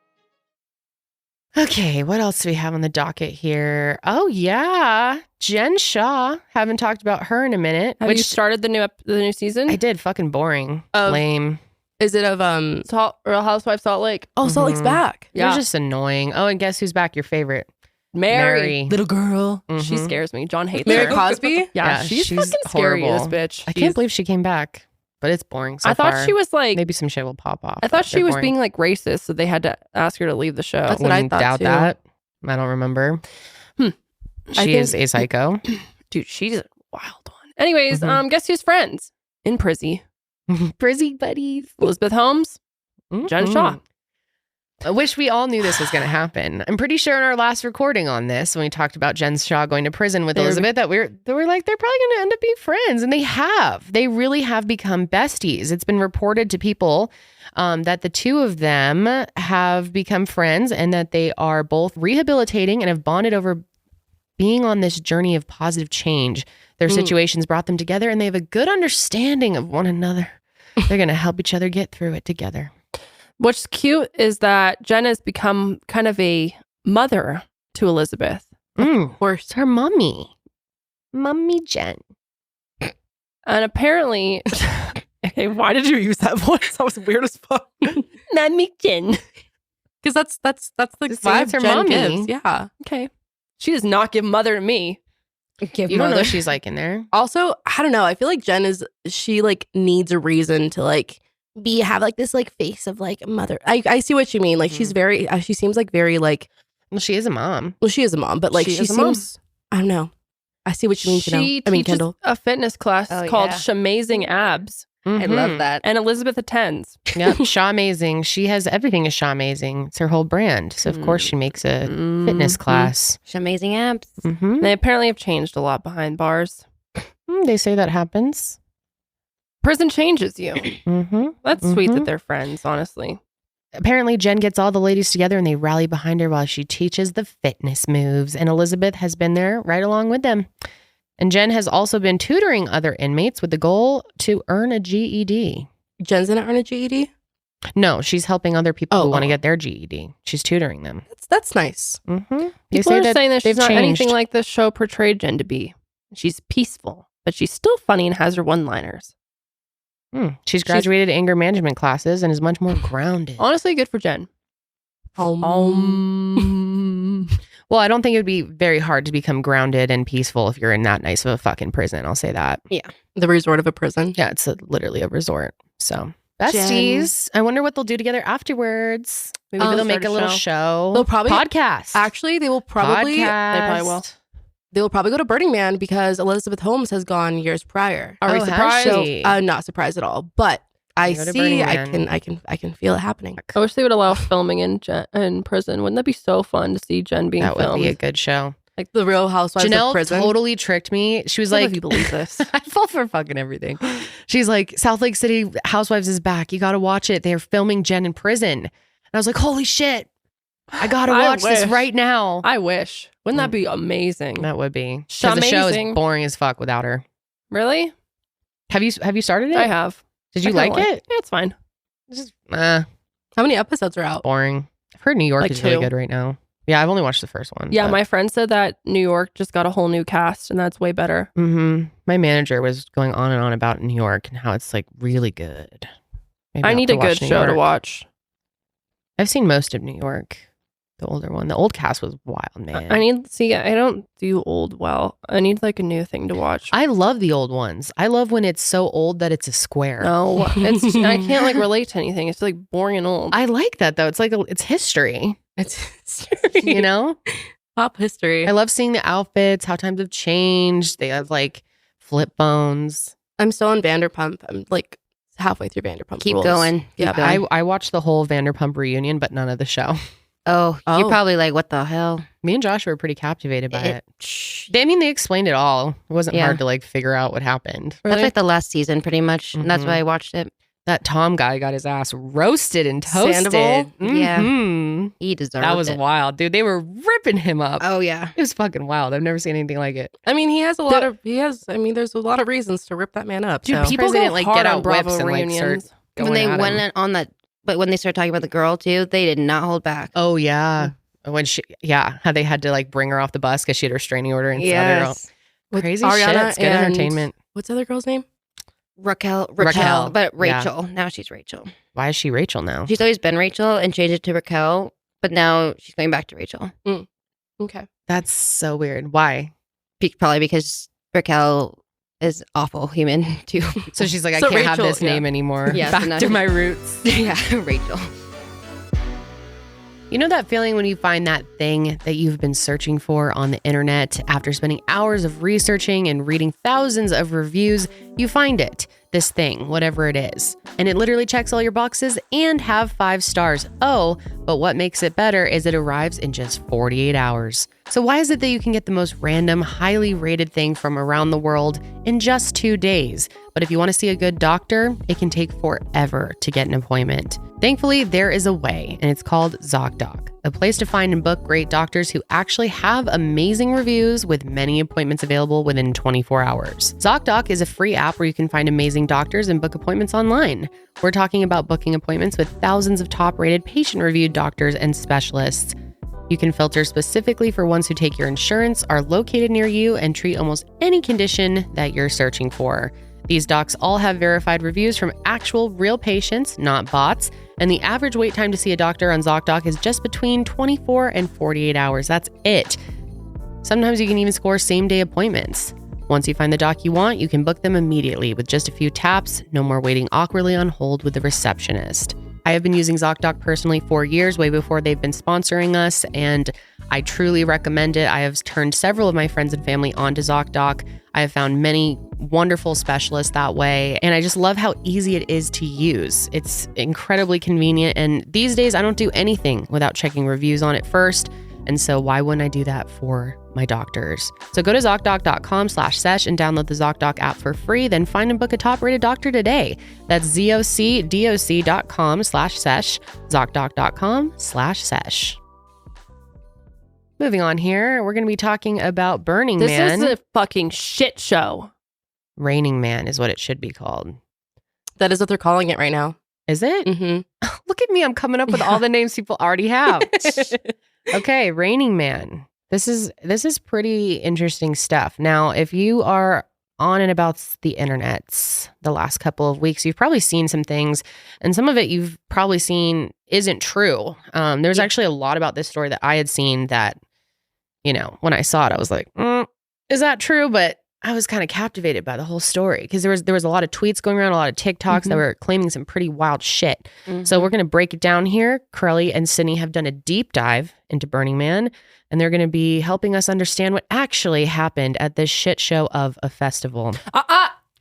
Okay, what else do we have on the docket here? Oh, yeah. Jen Shah. Haven't talked about her in a minute. Have you started the new season? I did. Fucking boring. Oh. Lame. Is it of Real Housewives Salt Lake? Oh, Salt Lake's back. Yeah. You're just annoying. Oh, and guess who's back? Your favorite? Mary. Little girl. She scares me. John hates Mary her. Cosby? Yeah, she's fucking scary, horrible. this bitch. I can't believe she came back, but it's boring so I thought far. she was like... Maybe some shit will pop off. I thought but she they're was boring. being like racist, so they had to ask her to leave the show. That's what I Wouldn't thought, doubt too. that. I don't remember. She is a psycho. Dude, she's a wild one. Anyways, guess who's friends? In Prizzy. Prizzy buddies. Elizabeth Holmes, Jen Shah. I wish we all knew this was going to happen. I'm pretty sure in our last recording on this, when we talked about Jen Shah going to prison with Elizabeth, that we're like, they're probably going to end up being friends. And they have. They really have become besties. It's been reported to people that the two of them have become friends and that they are both rehabilitating and have bonded over being on this journey of positive change. Their situations brought them together and they have a good understanding of one another. They're going to help each other get through it together. What's cute is that Jen has become kind of a mother to Elizabeth. Of course, her mommy. Mommy Jen. And apparently... Okay, why did you use that voice? That was weird as fuck. Mommy Jen. Because that's the Just vibe it's her Jen mommy. gives. Yeah. Okay. She does not give mother to me. Give You don't know mother. what she's like in there. Also, I don't know. I feel like Jen she like needs a reason to like have like this like face of like a mother. I see what you mean. Like she's very, she seems like very like, Well, she is a mom. well, she is a mom, but like She she is a mom. seems, I don't know. I see what you mean, Janelle. She I mean, teaches Kendall. a fitness class Oh, called yeah. Shamazing Abs. I love that. And Elizabeth attends. Yep, Shah Amazing. She has everything is Shah Amazing. It's her whole brand. So of course she makes a fitness class. She's amazing abs. They apparently have changed a lot behind bars. They say that happens. Prison changes you. Mm-hmm. That's sweet that they're friends, honestly. Apparently, Jen gets all the ladies together and they rally behind her while she teaches the fitness moves. And Elizabeth has been there right along with them. And Jen has also been tutoring other inmates with the goal to earn a GED. Jen's gonna earn a GED. No, she's helping other people who want to oh. get their GED. She's tutoring them. That's nice. Mm-hmm. People are saying that she's they've not anything changed. like the show portrayed Jen to be. She's peaceful, but she's still funny and has her one-liners. She's graduated anger management classes and is much more grounded. Honestly, good for Jen. Well, I don't think it would be very hard to become grounded and peaceful if you're in that nice of a fucking prison. I'll say that. Yeah. The resort of a prison. Yeah, it's literally a resort. So, besties. I wonder what they'll do together afterwards. Maybe they'll make a little show. They'll probably podcast. Actually, they will probably. Podcast. They probably will. They will probably go to Burning Man because Elizabeth Holmes has gone years prior. Are we has surprised? she? So, not surprised at all. But I Go to Burning see. Man. I can feel it happening. I wish they would allow filming in prison. Wouldn't that be so fun to see Jen being That filmed? would be a good show. Like the Real Housewives of Janelle prison. totally tricked me. She was I like, don't know if you believe this. I fall for fucking everything. She's like, South Lake City Housewives is back. You got to watch it. They're filming Jen in prison. And I was like, holy shit. I got to I watch this wish. right now. I wish. Wouldn't that be amazing? That would be. Because the show is Amazing. boring as fuck without her. Really? Have you started it? I have. Did you I kinda like it? Yeah, it's fine. It's just How many episodes are out? boring. I've heard New York Like is really 2. good right now. Yeah, I've only watched the first one. Yeah, my friend said that New York just got a whole new cast, and that's way better. My manager was going on and on about New York and how it's like really good. Maybe I I'll need have a to good watch New show to York. watch. I've seen most of New York, the older one. The old cast was wild, man. I don't do old well. I need like a new thing to watch. I love the old ones. I love when it's so old that it's a square. No, I can't like relate to anything. It's like boring and old. I like that though. It's like it's history. It's You know, Pop history. I love seeing the outfits, how times have changed. They have like flip phones. I'm still on Vanderpump. I'm like halfway through Vanderpump. Keep Rules. going. Keep Yeah, going. I watched the whole Vanderpump reunion, but none of the show. Oh, you're probably like, what the hell? Me and Josh were pretty captivated by it. They explained it all. It wasn't hard to like figure out what happened. That's like the last season, pretty much. And that's Mhm. why I watched it. That Tom guy got his ass roasted and toasted. Sandoval? Yeah. Mhm. He deserved That was it. wild, dude. They were ripping him up. Oh, yeah. It was fucking wild. I've never seen anything like it. I mean, there's a lot of reasons to rip that man up. Dude, so. people go didn't like hard get on out Bravo whips and like start reunions. going When they at went him. on that, but when they started talking about the girl too, they did not hold back. Oh yeah. When how they had to like bring her off the bus because she had a restraining order and Yes. With crazy Ariana shit. It's good and- entertainment. What's the other girl's name? Raquel, Raquel, but yeah. Rachel. Now she's Rachel. Why is she Rachel now? She's always been Rachel and changed it to Raquel, but now she's going back to Rachel. Okay. That's so weird. Why? Probably because Raquel is awful human too. So she's like, I So can't have Rachel, this name anymore. Yeah, so Back now to she- my roots. Yeah, Rachel. You know that feeling when you find that thing that you've been searching for on the internet after spending hours of researching and reading thousands of reviews, you find it, this thing, whatever it is. And it literally checks all your boxes and have 5 stars. Oh, but what makes it better is it arrives in just 48 hours. So why is it that you can get the most random, highly rated thing from around the world in just 2 days? But if you want to see a good doctor, it can take forever to get an appointment. Thankfully, there is a way, and it's called ZocDoc, a place to find and book great doctors who actually have amazing reviews with many appointments available within 24 hours. ZocDoc is a free app where you can find amazing doctors and book appointments online. We're talking about booking appointments with thousands of top-rated patient-reviewed doctors and specialists. You can filter specifically for ones who take your insurance, are located near you, and treat almost any condition that you're searching for. These docs all have verified reviews from actual real patients, not bots, and the average wait time to see a doctor on ZocDoc is just between 24 and 48 hours. That's it. Sometimes you can even score same-day appointments. Once you find the doc you want, you can book them immediately with just a few taps, no more waiting awkwardly on hold with the receptionist. I have been using ZocDoc personally for years, way before they've been sponsoring us, and I truly recommend it. I have turned several of my friends and family onto ZocDoc. I have found many wonderful specialists that way, and I just love how easy it is to use. It's incredibly convenient, and these days I don't do anything without checking reviews on it first, and so why wouldn't I do that for my doctors? So go to ZocDoc.com/sesh and download the ZocDoc app for free, then find and book a top-rated doctor today. That's ZocDoc.com/sesh, ZocDoc.com/sesh. Moving on here, we're going to be talking about Burning Man. This is a fucking shit show. Raining Man is what it should be called. That is what they're calling it right now. Is it? Mm-hmm. Look at me. I'm coming up with all the names people already have. Okay, Raining Man. This is pretty interesting stuff. Now, if you are on and about the internets the last couple of weeks, you've probably seen some things, and some of it you've probably seen isn't true. There's actually a lot about this story that I had seen that, when I saw it, I was like, is that true? But I was kind of captivated by the whole story because there was a lot of tweets going around, a lot of TikToks that were claiming some pretty wild shit. So we're going to break it down here. Karelly and Sydney have done a deep dive into Burning Man, and they're going to be helping us understand what actually happened at this shit show of a festival.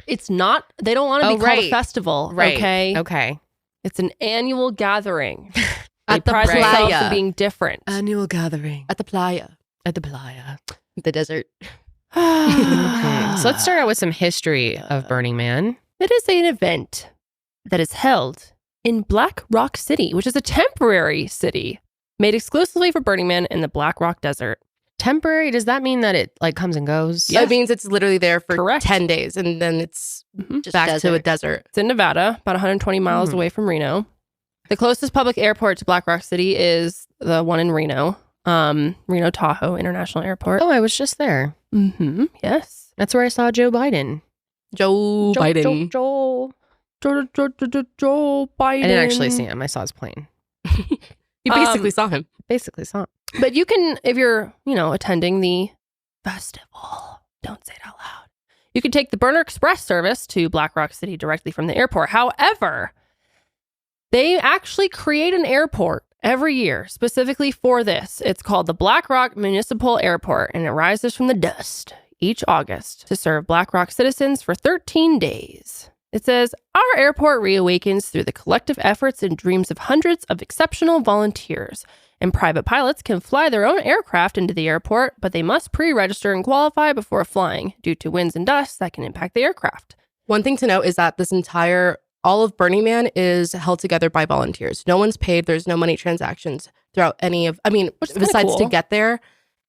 It's not. They don't want to be called a festival. Right. Okay. It's an annual gathering. At the pride themselves playa. in being different. Annual gathering At the playa. at the playa. The desert. Okay. So let's start out with some history of Burning Man. It is an event that is held in Black Rock City, which is a temporary city made exclusively for Burning Man in the Black Rock Desert. Temporary, does that mean that it like comes and goes? That means it's literally there for Correct. 10 days and then it's Just back to a desert. desert. It's in Nevada, about 120 miles away from Reno. The closest public airport to Black Rock City is the one in Reno, Reno Tahoe International Airport. Oh, I was just there. Mm-hmm. Yes. That's where I saw Joe Biden. Joe Biden. Joe. Joe Biden. I didn't actually see him. I saw his plane. You basically saw him. Basically saw him. But you can, if you're, attending the festival, don't say it out loud. You can take the Burner Express service to Black Rock City directly from the airport. However, they actually create an airport every year, specifically for this. It's called the Black Rock Municipal Airport, and it rises from the dust each August to serve Black Rock citizens for 13 days. It says, our airport reawakens through the collective efforts and dreams of hundreds of exceptional volunteers. And private pilots can fly their own aircraft into the airport, but they must pre-register and qualify before flying due to winds and dust that can impact the aircraft. One thing to note is that all of Burning Man is held together by volunteers. No one's paid. There's no money transactions throughout besides cool. to get there.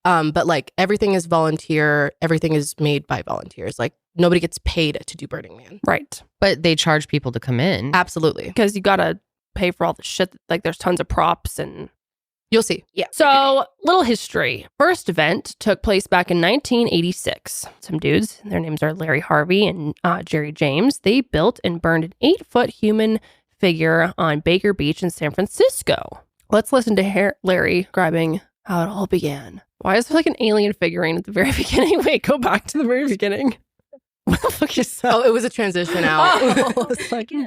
But like everything is volunteer. Everything is made by volunteers. Like nobody gets paid to do Burning Man. Right. But they charge people to come in. Absolutely. Because you got to pay for all the shit. Like there's tons of props and... You'll see. Yeah. So, little history. First event took place back in 1986. Some dudes, their names are Larry Harvey and Jerry James. They built and burned an 8-foot human figure on Baker Beach in San Francisco. Let's listen to Larry describing how it all began. Why is there like an alien figurine at the very beginning? Wait, go back to the very beginning. What the fuck is that? Oh, it was a transition out. It's like, yeah.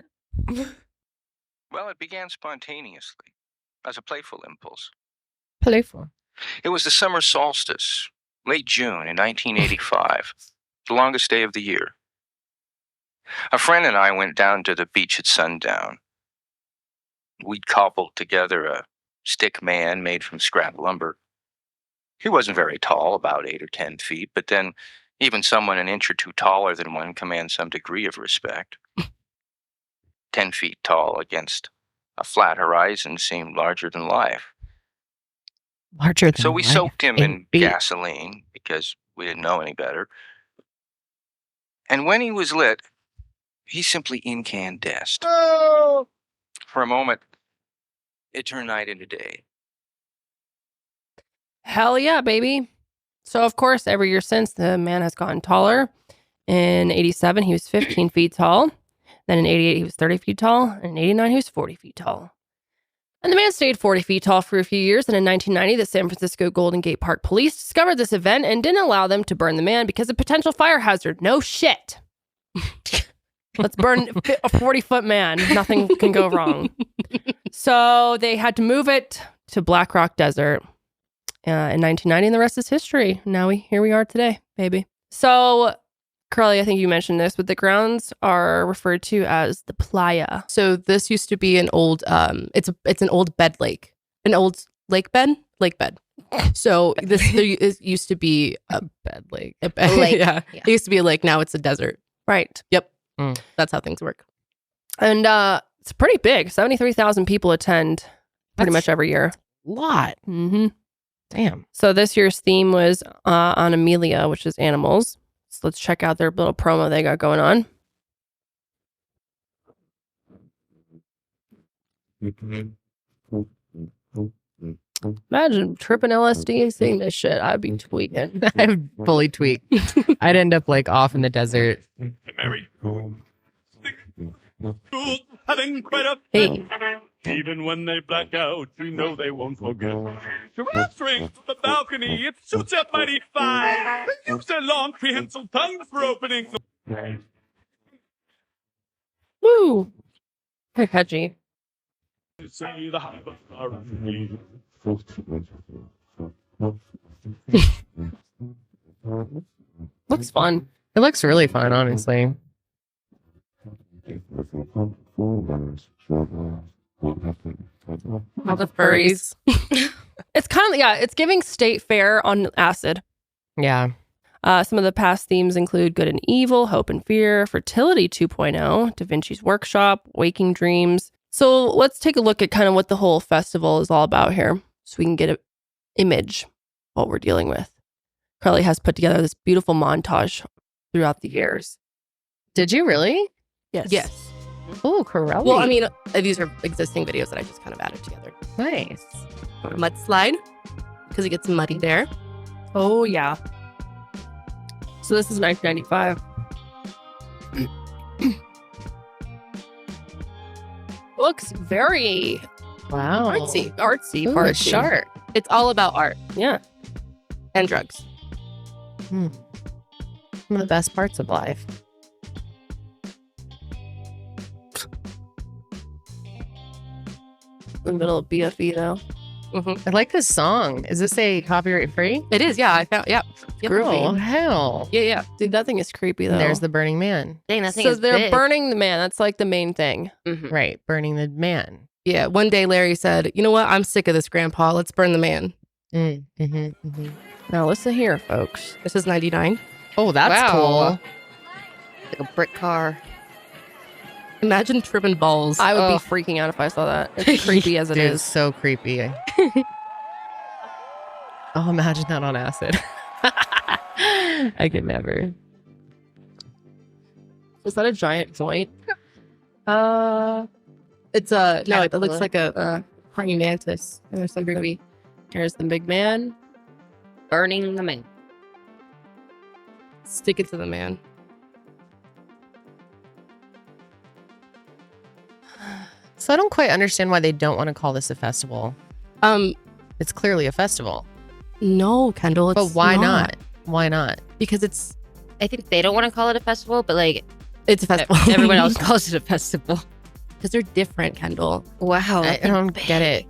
Well, it began spontaneously as a playful impulse. Playful. It was the summer solstice, late June in 1985, the longest day of the year. A friend and I went down to the beach at sundown. We'd cobbled together a stick man made from scrap lumber. He wasn't very tall, about 8 or 10 feet, but then even someone an inch or two taller than one commands some degree of respect. 10 feet tall against a flat horizon seemed larger than life. Larger than So we life. soaked him in 8 feet. gasoline because we didn't know any better. And when he was lit, he simply incandesced. Oh! For a moment, it turned night into day. Hell yeah, baby. So, of course, every year since, the man has gotten taller. In 87, he was 15 feet tall. Then in 88, he was 30 feet tall. And in 89, he was 40 feet tall. And the man stayed 40 feet tall for a few years. And in 1990, the San Francisco Golden Gate Park Police discovered this event and didn't allow them to burn the man because of potential fire hazard. No shit. Let's burn a 40-foot man. Nothing can go wrong. So they had to move it to Black Rock Desert in 1990, and the rest is history. Now here we are today, baby. So, Karelly, I think you mentioned this, but the grounds are referred to as the playa. So this used to be an old, it's an old bed lake, an old lake bed. So there used to be a bed lake. A lake. Yeah. It used to be a lake. Now it's a desert. Right. Yep. That's how things work. And it's pretty big. 73,000 people attend pretty much every year. Lot. Mm-hmm. Damn. So this year's theme was on Amelia, which is animals. So let's check out their little promo they got going on. Imagine tripping LSD and seeing this shit. I'd be tweaking. I'd fully tweak. I'd end up like off in the desert. Having quite a Hey. Even when they black out, you know they won't forget. Giraffe drink from the balcony, it suits up mighty fine. They use their long prehensile tongues for opening the... Woo! Very catchy. Say the high are Looks fun. It looks really fun, honestly. All the furries. It's kind of, it's giving State Fair on acid. Yeah. Some of the past themes include good and evil, hope and fear, fertility 2.0, Da Vinci's workshop, waking dreams. So let's take a look at kind of what the whole festival is all about here so we can get an image of what we're dealing with. Karelly has put together this beautiful montage throughout the years. Did you really? Yes. Yes. Oh, Karelly. Well, I mean, these are existing videos that I just kind of added together. Nice. Mudslide, because it gets muddy there. Oh, yeah. So this is 1995. Looks very Wow. Artsy. artsy, Ooh, fartsy. it's sharp. It's all about art Yeah. and drugs. One of the best parts of life. In the middle of BFE though. I like this song. Is this a copyright free? It is, yeah. I found, yeah. Yep. Oh, hell. Yeah. Dude, that thing is creepy though. And there's the Burning Man. Dang, that thing so is they're big. burning the man. That's like the main thing. Right. Burning the man. Yeah. One day Larry said, you know what? I'm sick of this, Grandpa. Let's burn the man. Now listen here, folks. This is 99. Oh, that's Wow. Like a brick car. Imagine tripping balls. I would be freaking out if I saw that. It's creepy as it Dude, is. so creepy. Oh, imagine that on acid. I could never. Is that a giant joint? It's no, it looks like a praying mantis. It's so creepy. Here's the big man. Burning the man. Stick it to the man. So I don't quite understand why they don't want to call this a festival. It's clearly a festival. No, Kendall. It's But why not? Why not? Because it's I think they don't want to call it a festival, but like a festival. everyone else calls it a festival. Because they're different, Kendall. Wow. I don't get it.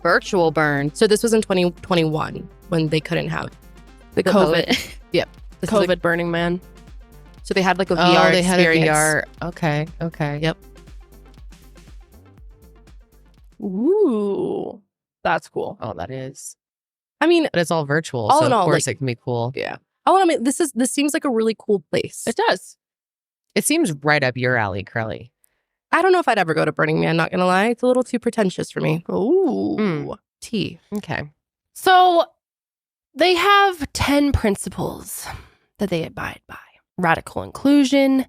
Virtual burn. So this was in 2021 when they couldn't have The COVID. Yep. This is COVID Burning Man. so they had like a Oh, VR they had a experience. VR. Okay. Yep. Ooh. That's cool. Oh, that is. I mean, But it's all virtual, All so in of all, course like- it can be cool. yeah. Oh, I mean, this seems like a really cool place. It does. It seems right up your alley, Karelly. I don't know if I'd ever go to Burning Man, not gonna lie. It's a little too pretentious for me. Ooh. Tea. Okay. So they have 10 principles that they abide by. Radical inclusion,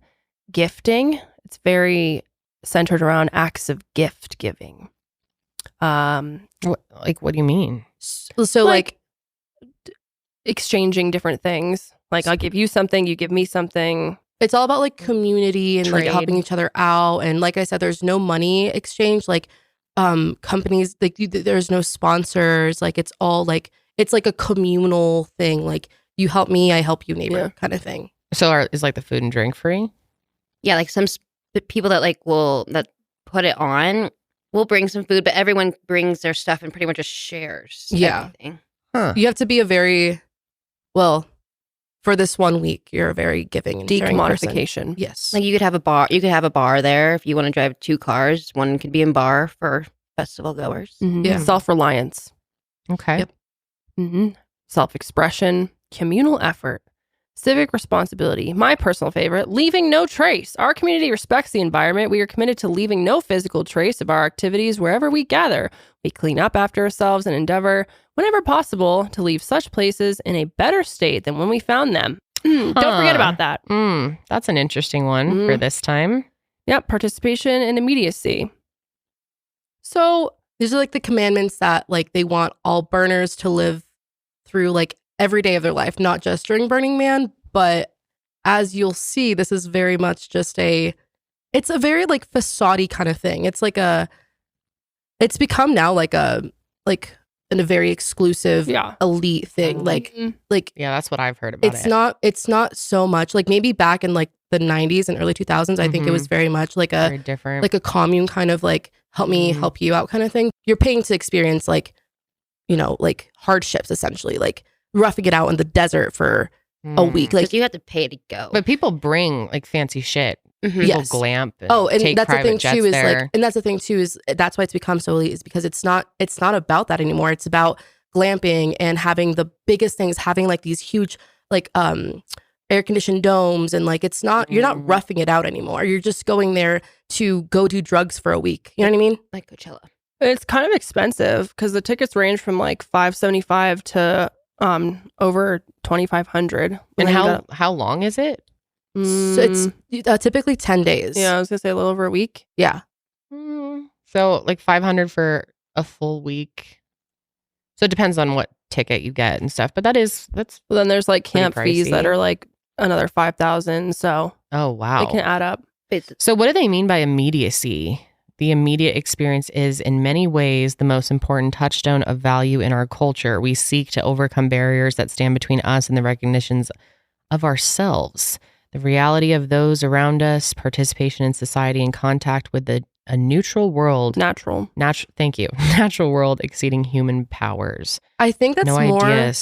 gifting. It's very centered around acts of gift giving. What do you mean? So like exchanging different things. Like I'll give you something, you give me something. it's all about like community and like Trade. helping each other out. And like I said, there's no money exchange. Like companies, like there's no sponsors. Like it's all like it's like a communal thing. Like you help me, I help you, neighbor, Yeah. kind of thing. So is like the food and drink free? Yeah, like some people that like that put it on will bring some food, but everyone brings their stuff and pretty much just shares. Yeah. everything. Huh. You have to be a very well for this 1 week. You're a very giving and sharing person. Decommodification. Yes. Like you could have a bar. You could have a bar there if you want to drive 2 cars. One could be in bar for festival goers. Yeah. Self-reliance. Okay. Yep. Self-expression, communal effort, civic responsibility. My personal favorite, leaving no trace. Our community respects the environment. We are committed to leaving no physical trace of our activities wherever we gather. We clean up after ourselves and endeavor, whenever possible, to leave such places in a better state than when we found them. Don't forget about that. That's an interesting one for this time. Yep, participation and immediacy. So these are like the commandments that like they want all burners to live through like every day of their life, not just during Burning Man. But as you'll see, this is very much just it's a very like facade kind of thing. It's like it's become now like a very exclusive elite thing. Like yeah, that's what I've heard about it's not so much like maybe back in like the 90s and early 2000s. I think it was very much like very different, like a commune kind of like help me help you out kind of thing. You're paying to experience like, you know, like hardships essentially, like roughing it out in the desert for a week. Like you have to pay to go. But people bring like fancy shit. People Yes. glamp. And take that's the thing private too is jets there. like, and that's the thing too is that's why it's become so elite is because it's not about that anymore. It's about glamping and having the biggest things, having like these huge like air conditioned domes, and like it's not you're not roughing it out anymore. You're just going there to go do drugs for a week. You know what I mean? Like Coachella. it's kind of expensive because the tickets range from like $575 to over $2,500. And how long is it? So it's typically 10 days. Yeah, I was gonna say a little over a week. Yeah. So like $500 for a full week. So it depends on what ticket you get and stuff. But that's Well, then there's like pretty camp fees that pricey. are like another $5,000. So oh wow, it can add up. So what do they mean by immediacy? The immediate experience is in many ways the most important touchstone of value in our culture. We seek to overcome barriers that stand between us and the recognitions of ourselves, the reality of those around us, participation in society, and contact with the A neutral world. Natural. Thank you. Natural world exceeding human powers. I think that's no more... idea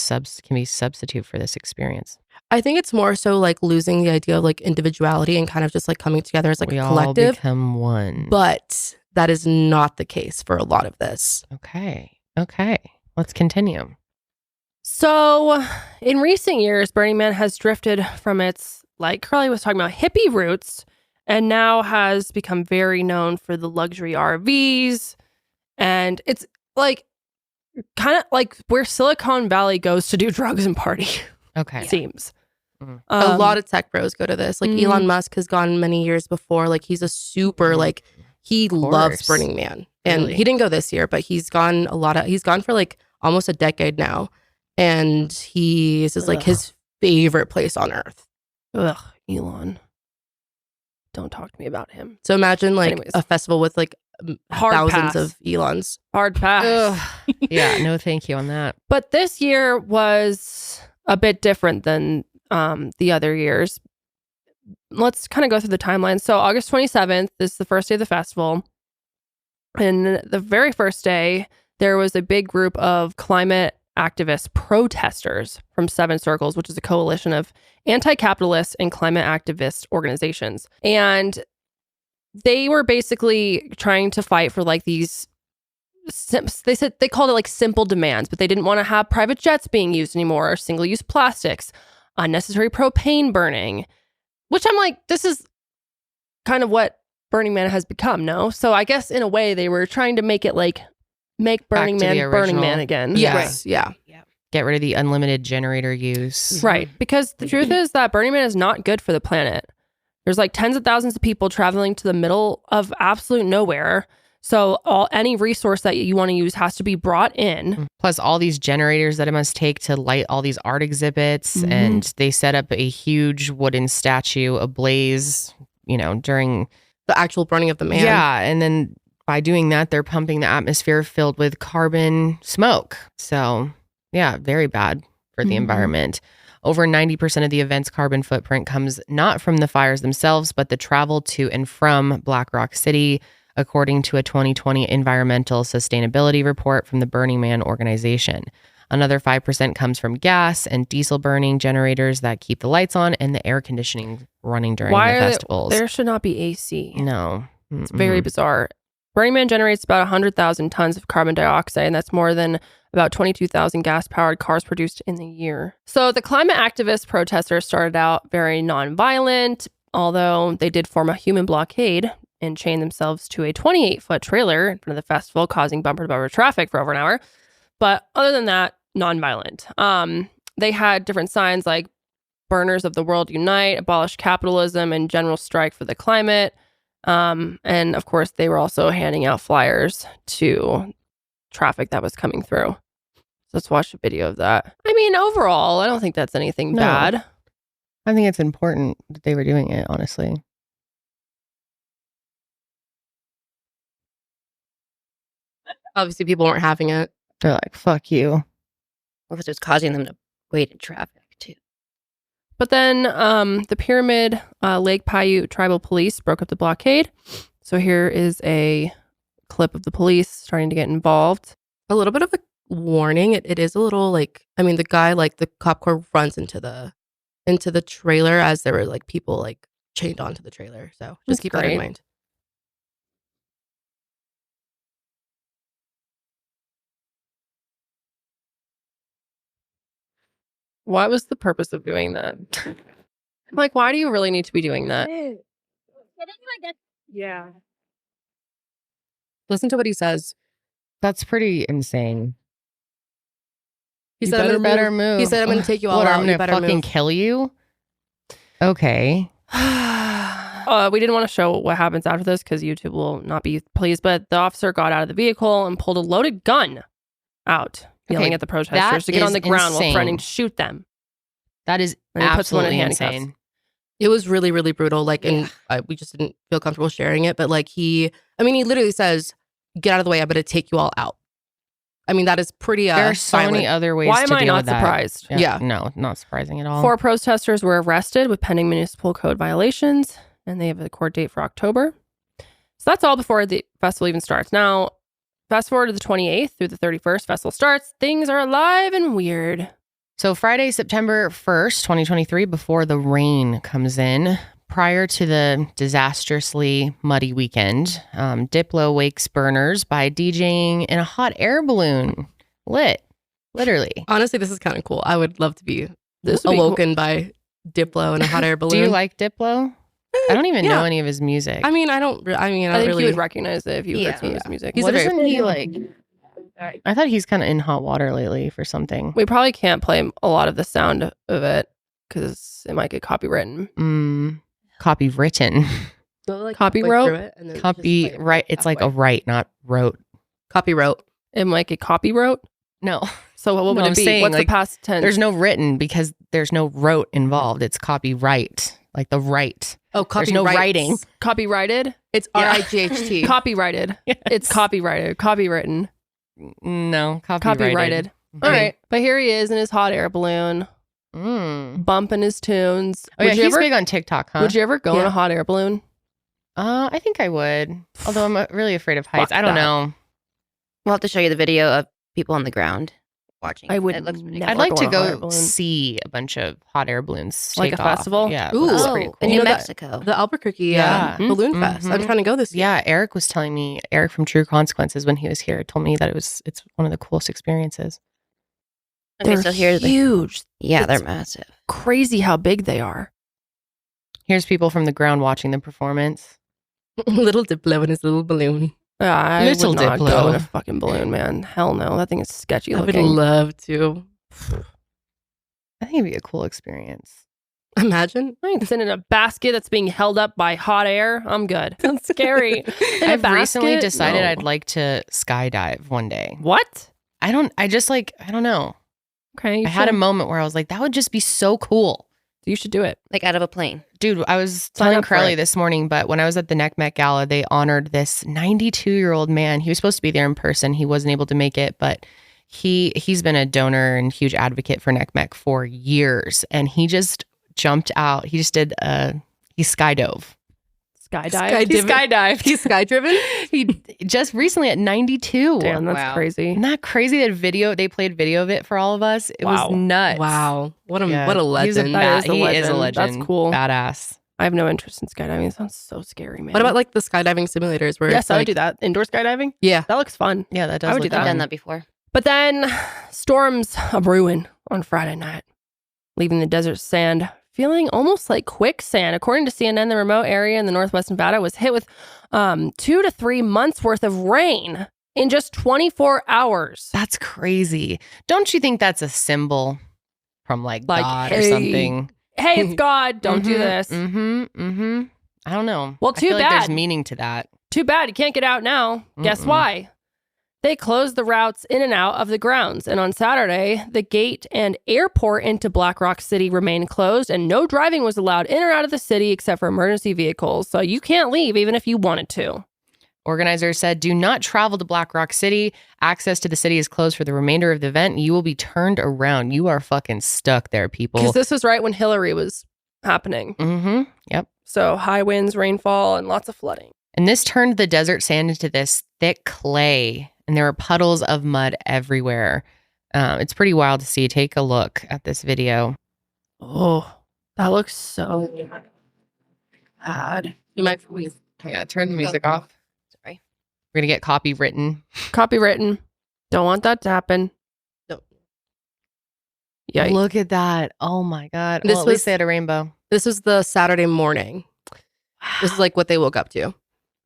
can be substitute for this experience. I think it's more so like losing the idea of like individuality and kind of just like coming together as like we a collective. All become one. But that is not the case for a lot of this. Okay. Let's continue. So in recent years, Burning Man has drifted from its, like Karelly was talking about, hippie roots, and now has become very known for the luxury RVs. And it's like kind of like where Silicon Valley goes to do drugs and party. Okay. Seems. A lot of tech bros go to this. Like Elon Musk has gone many years before. Like he's a super like he loves Burning Man. And he didn't go this year, but he's gone he's gone for like almost a decade now. And this is like his favorite place on earth. Ugh, Elon. Don't talk to me about him. So imagine like a festival with like thousands of Elons. Hard pass. Yeah, no thank you on that. But this year was a bit different than the other years. Let's kind of go through the timeline. So August 27th is the first day of the festival. And the very first day, there was a big group of climate activist protesters from Seven Circles, which is a coalition of anti-capitalist and climate activist organizations. And they were basically trying to fight for like these, they called it like simple demands, but they didn't want to have private jets being used anymore, or single-use plastics, unnecessary propane burning, which I'm like, this is kind of what Burning Man has become, no? So I guess in a way they were trying to make it like, make Burning Man again. Yes, yeah. Get rid of the unlimited generator use. Right, because the truth is that Burning Man is not good for the planet. There's like tens of thousands of people traveling to the middle of absolute nowhere. So any resource that you want to use has to be brought in. Plus all these generators that it must take to light all these art exhibits. And they set up a huge wooden statue ablaze, during the actual burning of the man. Yeah. And then by doing that, they're pumping the atmosphere filled with carbon smoke. So yeah, very bad for the environment. Over 90% of the event's carbon footprint comes not from the fires themselves, but the travel to and from Black Rock City, according to a 2020 environmental sustainability report from the Burning Man organization. Another 5% comes from gas and diesel burning generators that keep the lights on and the air conditioning running during the festivals. There should not be AC. No. It's very bizarre. Burning Man generates about 100,000 tons of carbon dioxide, and that's more than about 22,000 gas-powered cars produced in the year. So the climate activist protesters started out very nonviolent, although they did form a human blockade and chain themselves to a 28-foot trailer in front of the festival, causing bumper-to-bumper traffic for over an hour. But other than that, nonviolent. They had different signs like Burners of the World Unite, Abolish Capitalism, and General Strike for the Climate. And of course, they were also handing out flyers to traffic that was coming through. So let's watch a video of that. I mean, overall, I don't think that's anything bad. I think it's important that they were doing it, honestly. Obviously, people weren't having it. They're like, fuck you. Well, because it was causing them to wait in traffic, too. But then the Pyramid Lake Paiute Tribal Police broke up the blockade. So here is a clip of the police starting to get involved. A little bit of a warning. It is a little like, I mean, the guy, like the cop car runs into the trailer as there were like people like chained onto the trailer. So just keep that in mind. What was the purpose of doing that? Like, why do you really need to be doing that? Yeah. Listen to what he says. That's pretty insane. He said, "I'm better move." He said, "I'm going to take you all out. I'm going to fucking kill you." Okay. We didn't want to show what happens after this because YouTube will not be pleased. But the officer got out of the vehicle and pulled a loaded gun out, yelling at the protesters to get on the ground while threatening to shoot them. That is absolutely insane. It was really, really brutal. Like, and we just didn't feel comfortable sharing it. But like he literally says, "Get out of the way. I'm going to take you all out." I mean, that is pretty there are so many other ways Why to am I deal not with that. surprised? Yeah. No, not surprising at all. 4 protesters were arrested with pending municipal code violations, and they have a court date for October. So that's all before the festival even starts. Now, fast forward to the 28th through the 31st, festival starts. Things are alive and weird. So Friday, September 1st, 2023, before the rain comes in, prior to the disastrously muddy weekend, Diplo wakes burners by DJing in a hot air balloon. Literally. Honestly, this is kind of cool. I would love to be This would be awoken by Diplo in a hot air balloon. Do you like Diplo? I don't even know any of his music. I mean, I don't I think really you would recognize it if you heard some of his music. What isn't he like? I thought he's kind of in hot water lately for something. We probably can't play a lot of the sound of it because it might get copywritten. Copywritten. Copywrote? Copyright. It's like a right, not wrote. Copywrote. It might get copywrote? No. So what would No, it be? saying, What's like, the past tense? There's no written because there's no wrote involved. It's copyright, like the right. Oh, There's no writing. Copyrighted? It's R-I-G-H-T. Copyrighted. Yes. It's copyrighted. Copywritten. No, Copyrighted. All right. But here he is in his hot air balloon, bumping his tunes. Oh, yeah, he's big on TikTok, huh? Would you ever go in a hot air balloon? I think I would. Although I'm really afraid of heights. Fuck I don't that. know. We'll have to show you the video of people on the ground watching. I would It looks pretty never I'd like go to on a hot air go balloon. see a bunch of hot air balloons. Like take a off. festival? Yeah. Ooh. That's Oh, pretty cool. In You New know that- Mexico. The Albuquerque Yeah. Balloon Fest. I'm Mhm. trying to go this year. Yeah, Eric was telling me, Eric from True Consequences, when he was here, told me that it's one of the coolest experiences. Okay, They're so here's the huge. yeah, they're It's massive. crazy how big they are. Here's people from the ground watching the performance. Little Diplo in his little balloon. Yeah, I Little would not Diplo. go in a fucking balloon, man. Hell no. That thing is sketchy I would looking. love to. I think it'd be a cool experience. Imagine. I ain't sitting in a basket that's being held up by hot air. I'm good. That's scary. In a I've recently basket? decided No. I'd like to skydive one day. What? I don't know. Okay. you I had a should. moment where I was like, that would just be so cool. You should do it. Like out of a plane. Dude, I was Sign telling up for Karelly it. this morning, but when I was at the NECMEC Gala, they honored this 92-year-old man. He was supposed to be there in person. He wasn't able to make it, but he's been a donor and huge advocate for NECMEC for years. And he just jumped out. He just did he skydove. Skydive. He skydived. He's sky driven. He just recently at 92. Damn, that's Wow. crazy. Isn't that crazy? They played video of it for all of us. It Wow. was nuts. Wow. What a Yeah. legend. That is a He is a legend. legend. That's cool. Badass. I have no interest in skydiving. It sounds so scary, man. What about like the skydiving simulators where Yes, it's I would like, do that. Indoor skydiving? Yeah. That looks fun. Yeah, that does. I would look do that. I've fun. done that before. But then storms a brewing on Friday night, leaving the desert sand feeling almost like quicksand. According to CNN, the remote area in the northwest Nevada was hit with 2 to 3 months worth of rain in just 24 hours. That's crazy. Don't you think that's a symbol from like God or hey, something? Hey, it's God. Don't do this. I don't know. Well, I too feel like there's bad. meaning to that. Too bad you can't get out now. Guess why? They closed the routes in and out of the grounds. And on Saturday, the gate and airport into Black Rock City remained closed and no driving was allowed in or out of the city except for emergency vehicles. So you can't leave even if you wanted to. Organizers said, do not travel to Black Rock City. Access to the city is closed for the remainder of the event. You will be turned around. You are fucking stuck there, people. Because this was right when Hillary was happening. Yep. So high winds, rainfall, and lots of flooding. And this turned the desert sand into this thick clay. And there were puddles of mud everywhere. It's pretty wild to see. Take a look at this video. Oh, that looks so bad. You might please. Yeah, turn the music off. Sorry. We're going to get copywritten. Copywritten. Don't want that to happen. No. Yeah. Look at that. Oh my God. This Well, at was- least they had a rainbow. This was the Saturday morning. This is like what they woke up to.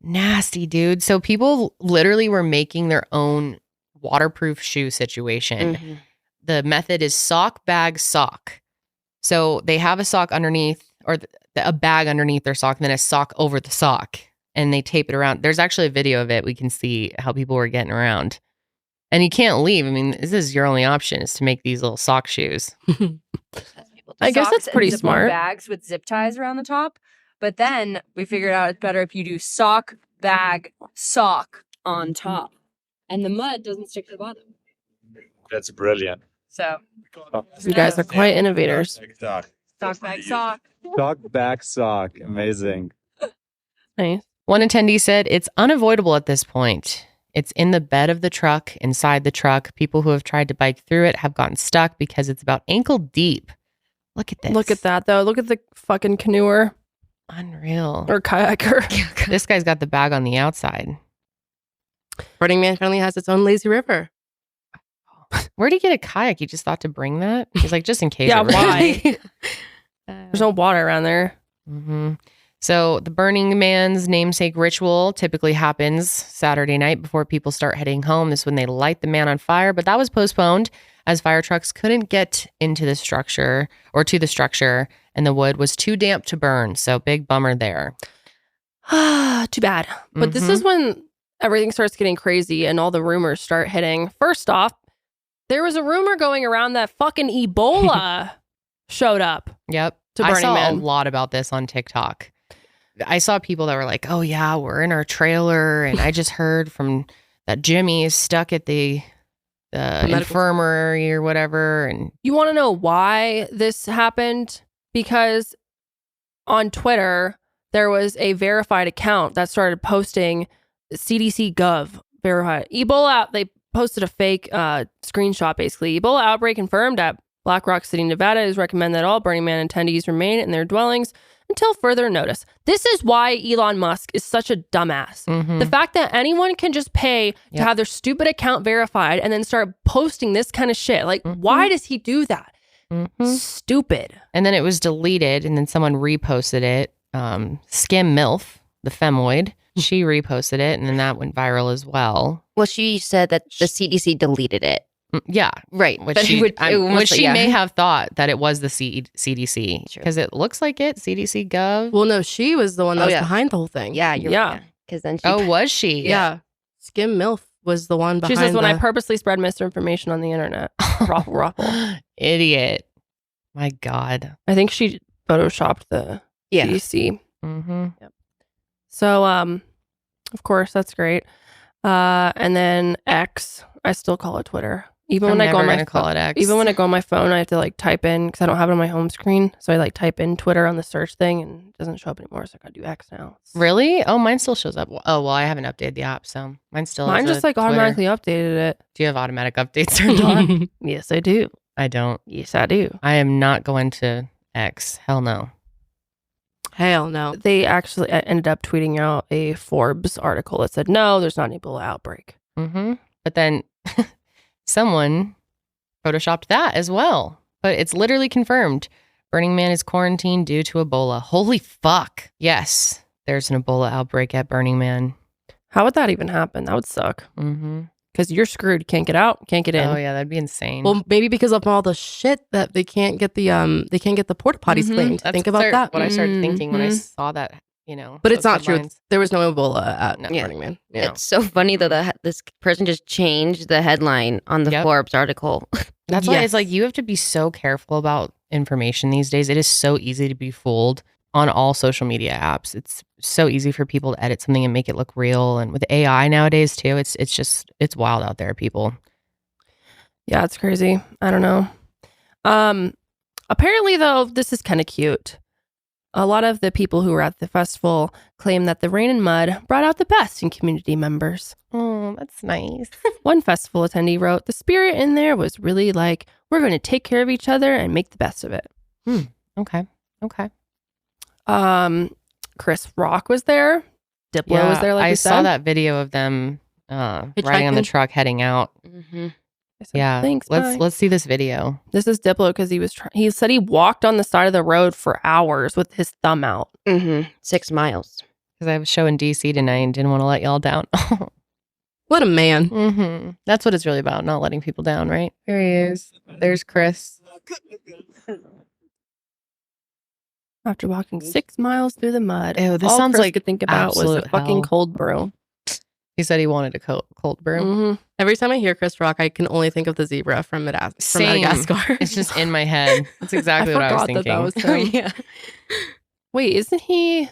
Nasty, dude. So people literally were making their own waterproof shoe situation. The method is sock, bag, sock. So they have a sock underneath or a bag underneath their sock and then a sock over the sock and they tape it around. There's actually a video of it. We can see how people were getting around. And you can't leave. I mean, this is your only option is to make these little sock shoes. I guess that's Socks pretty and Ziploc smart. bags with zip ties around the top. But then we figured out it's better if you do sock, bag, sock on top. And the mud doesn't stick to the bottom. That's brilliant. So You guys are quite innovators. Sock. sock, bag, sock. Sock, back, sock. Amazing. Nice. One attendee said, it's unavoidable at this point. It's in the bed of the truck, inside the truck. People who have tried to bike through it have gotten stuck because it's about ankle deep. Look at this. Look at that, though. Look at the fucking canoer. Unreal. Or kayaker. This guy's got the bag on the outside. Burning Man currently has its own lazy river. Where'd he get a kayak? He just thought to bring that? He's like, just in case. Yeah, it rains. why? There's no water around there. Mm-hmm. So the Burning Man's namesake ritual typically happens Saturday night before people start heading home. This is when they light the man on fire, but that was postponed as fire trucks couldn't get into the structure or to the structure, and the wood was too damp to burn. So big bummer there. Too bad. But this is when everything starts getting crazy and all the rumors start hitting. First off, there was a rumor going around that fucking Ebola showed up. Yep. To I Burning saw Man. a lot about this on TikTok. I saw people that were like, oh yeah, we're in our trailer and I just heard from that Jimmy is stuck at the infirmary or whatever. And You want to know why this happened? Because on Twitter, there was a verified account that started posting CDC Gov verified. Ebola, they posted a fake screenshot basically. Ebola outbreak confirmed at Black Rock City, Nevada. It is recommended that all Burning Man attendees remain in their dwellings until further notice. This is why Elon Musk is such a dumbass. The fact that anyone can just pay to have their stupid account verified and then start posting this kind of shit. Like, why does he do that? Stupid. And then it was deleted and then someone reposted it. Skim MILF, the femoid, she reposted it and then that went viral as well. Well, she said that the CDC deleted it. Yeah. Right. Which But she, which she yeah. may have thought that it was the CDC because it looks like it, CDC Gov. Well, no, she was the one that was behind the whole thing. Yeah, you're right. Because then she. Oh, was she? Yeah. Skim MILF was the one behind She says, when I purposely spread misinformation on the internet. Ruffle. Idiot. My God. I think she photoshopped the CDC. Yep. So, of course, that's great. And then X, I still call it Twitter. Even when I go on my call it X. Even when I go on my phone, I have to like type in because I don't have it on my home screen. So I like type in Twitter on the search thing and it doesn't show up anymore. So I gotta do X now. Really? Oh, mine still shows up. Oh, well, I haven't updated the app, so mine still. Mine is just like Twitter. automatically updated it. Do you have automatic updates turned on? Yes, I do. I don't. Yes, I do. I am not going to X. Hell no. Hell no. They actually ended up tweeting out a Forbes article that said, no, there's not an Ebola outbreak. But then someone photoshopped that as well. But it's literally confirmed. Burning Man is quarantined due to Ebola. Holy fuck. Yes, there's an Ebola outbreak at Burning Man. How would that even happen? That would suck. Because you're screwed. Can't get out. Can't get in. Oh yeah, that'd be insane. Well, maybe because of all the shit that they can't get the porta potties cleaned. That's Think about that. What I started thinking when I saw that. You know, but it's those not true. headlines. There was no Ebola at Burning Man. Yeah. It's so funny though that this person just changed the headline on the Forbes article. That's why it's like you have to be so careful about information these days. It is so easy to be fooled on all social media apps. It's so easy for people to edit something and make it look real. And with AI nowadays too, it's wild out there, people. Yeah, it's crazy. I don't know. Apparently though, this is kind of cute. A lot of the people who were at the festival claim that the rain and mud brought out the best in community members. Oh, that's nice. One festival attendee wrote, the spirit in there was really like, we're going to take care of each other and make the best of it. Okay. Chris Rock was there. Diplo was there, like I we saw said. that video of them riding on the truck heading out. Yeah, Thanks, bye. let's see this video. This is Diplo because he said he walked on the side of the road for hours with his thumb out. 6 miles. Because I have a show in DC tonight and didn't want to let y'all down. What a man. That's what it's really about, not letting people down, right? There he is. There's Chris. After walking 6 miles through the mud. Ew, this all sounds Chris like could think about was a absolute fucking hell. cold brew. He said he wanted a cold brew. Every time I hear Chris Rock, I can only think of the zebra from Madagascar. It's just in my head. That's exactly what I was thinking. That was him. Wait, isn't he?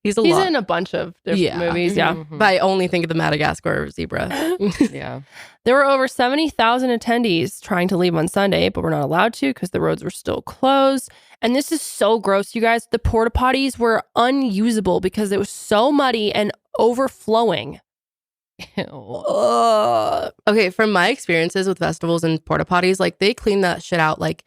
He's He's in a bunch of different movies. Yeah. But I only think of the Madagascar zebra. Yeah. There were over 70,000 attendees trying to leave on Sunday, but were not allowed to because the roads were still closed. And this is so gross, you guys. The porta potties were unusable because it was so muddy and overflowing. Okay, from my experiences with festivals and porta potties, like they clean that shit out like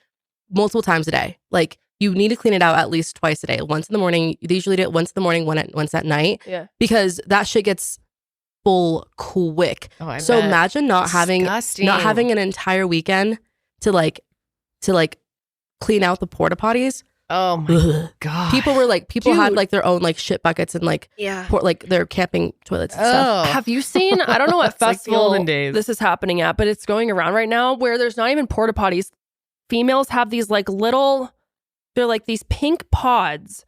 multiple times a day. Like you need to clean it out at least twice a day. Once in the morning. They usually do it once in the morning, once at night. Yeah. Because that shit gets full quick. Oh, so bet. imagine not having an entire weekend to clean out the porta potties. Oh my God. People had like their own like shit buckets and like their camping toilets and stuff. Have you seen, I don't know what It's like the festival olden days. this is happening at, but it's going around right now where there's not even porta potties. Females have these like they're like these pink pods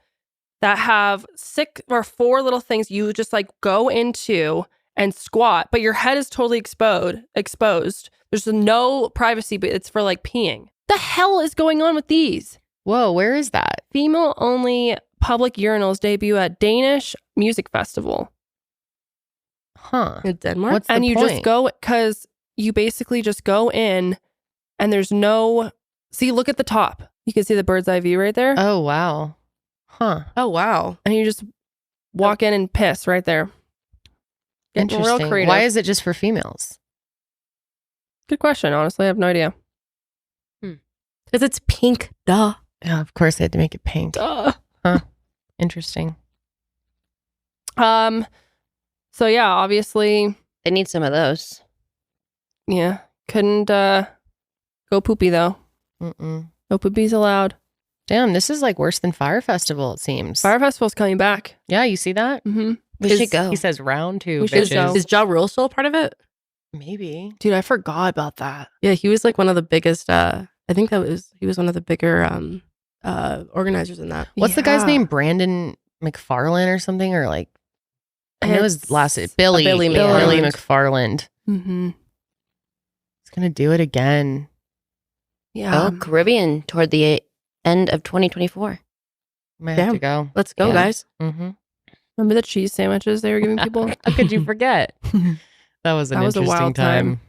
that have 6 or 4 little things you just like go into and squat, but your head is totally exposed. There's no privacy, but it's for like peeing. The hell is going on with these? Whoa, where is that? Female only public urinals debut at Danish Music Festival. Huh. In Denmark? What's the And you point? just go, because you basically just go in and there's no, see, look at the top. You can see the bird's eye view right there. Oh, wow. Huh. Oh, wow. And you just walk in and piss right there. Getting real Interesting. creative. Why is it just for females? Good question. Honestly, I have no idea. Because it's pink. Duh. Yeah, of course they had to make it pink. Duh. Huh. Interesting. So yeah, obviously, They need some of those. yeah, couldn't go poopy though. Mm-mm. No poopies allowed. Damn, this is like worse than Fire Festival, it seems. Fire Festival's coming back. Yeah, you see that? Mm-hmm. We should go. He says round 2, We should bitches. go. Is Ja Rule still a part of it? Maybe. Dude, I forgot about that. Yeah, he was like one of the biggest. I think he was one of the bigger organizers in that. What's the guy's Yeah. name? Brandon McFarlane or something? Or like, I know his It's last name. Billy. Billy Billy Man. McFarland. Mm-hmm. He's going to do it again. Yeah. Oh, Caribbean toward the end of 2024. Might have Damn. to go. Let's go, Yeah. guys. Mm-hmm. Remember the cheese sandwiches they were giving people? How could you forget? That was an That was a interesting wild time.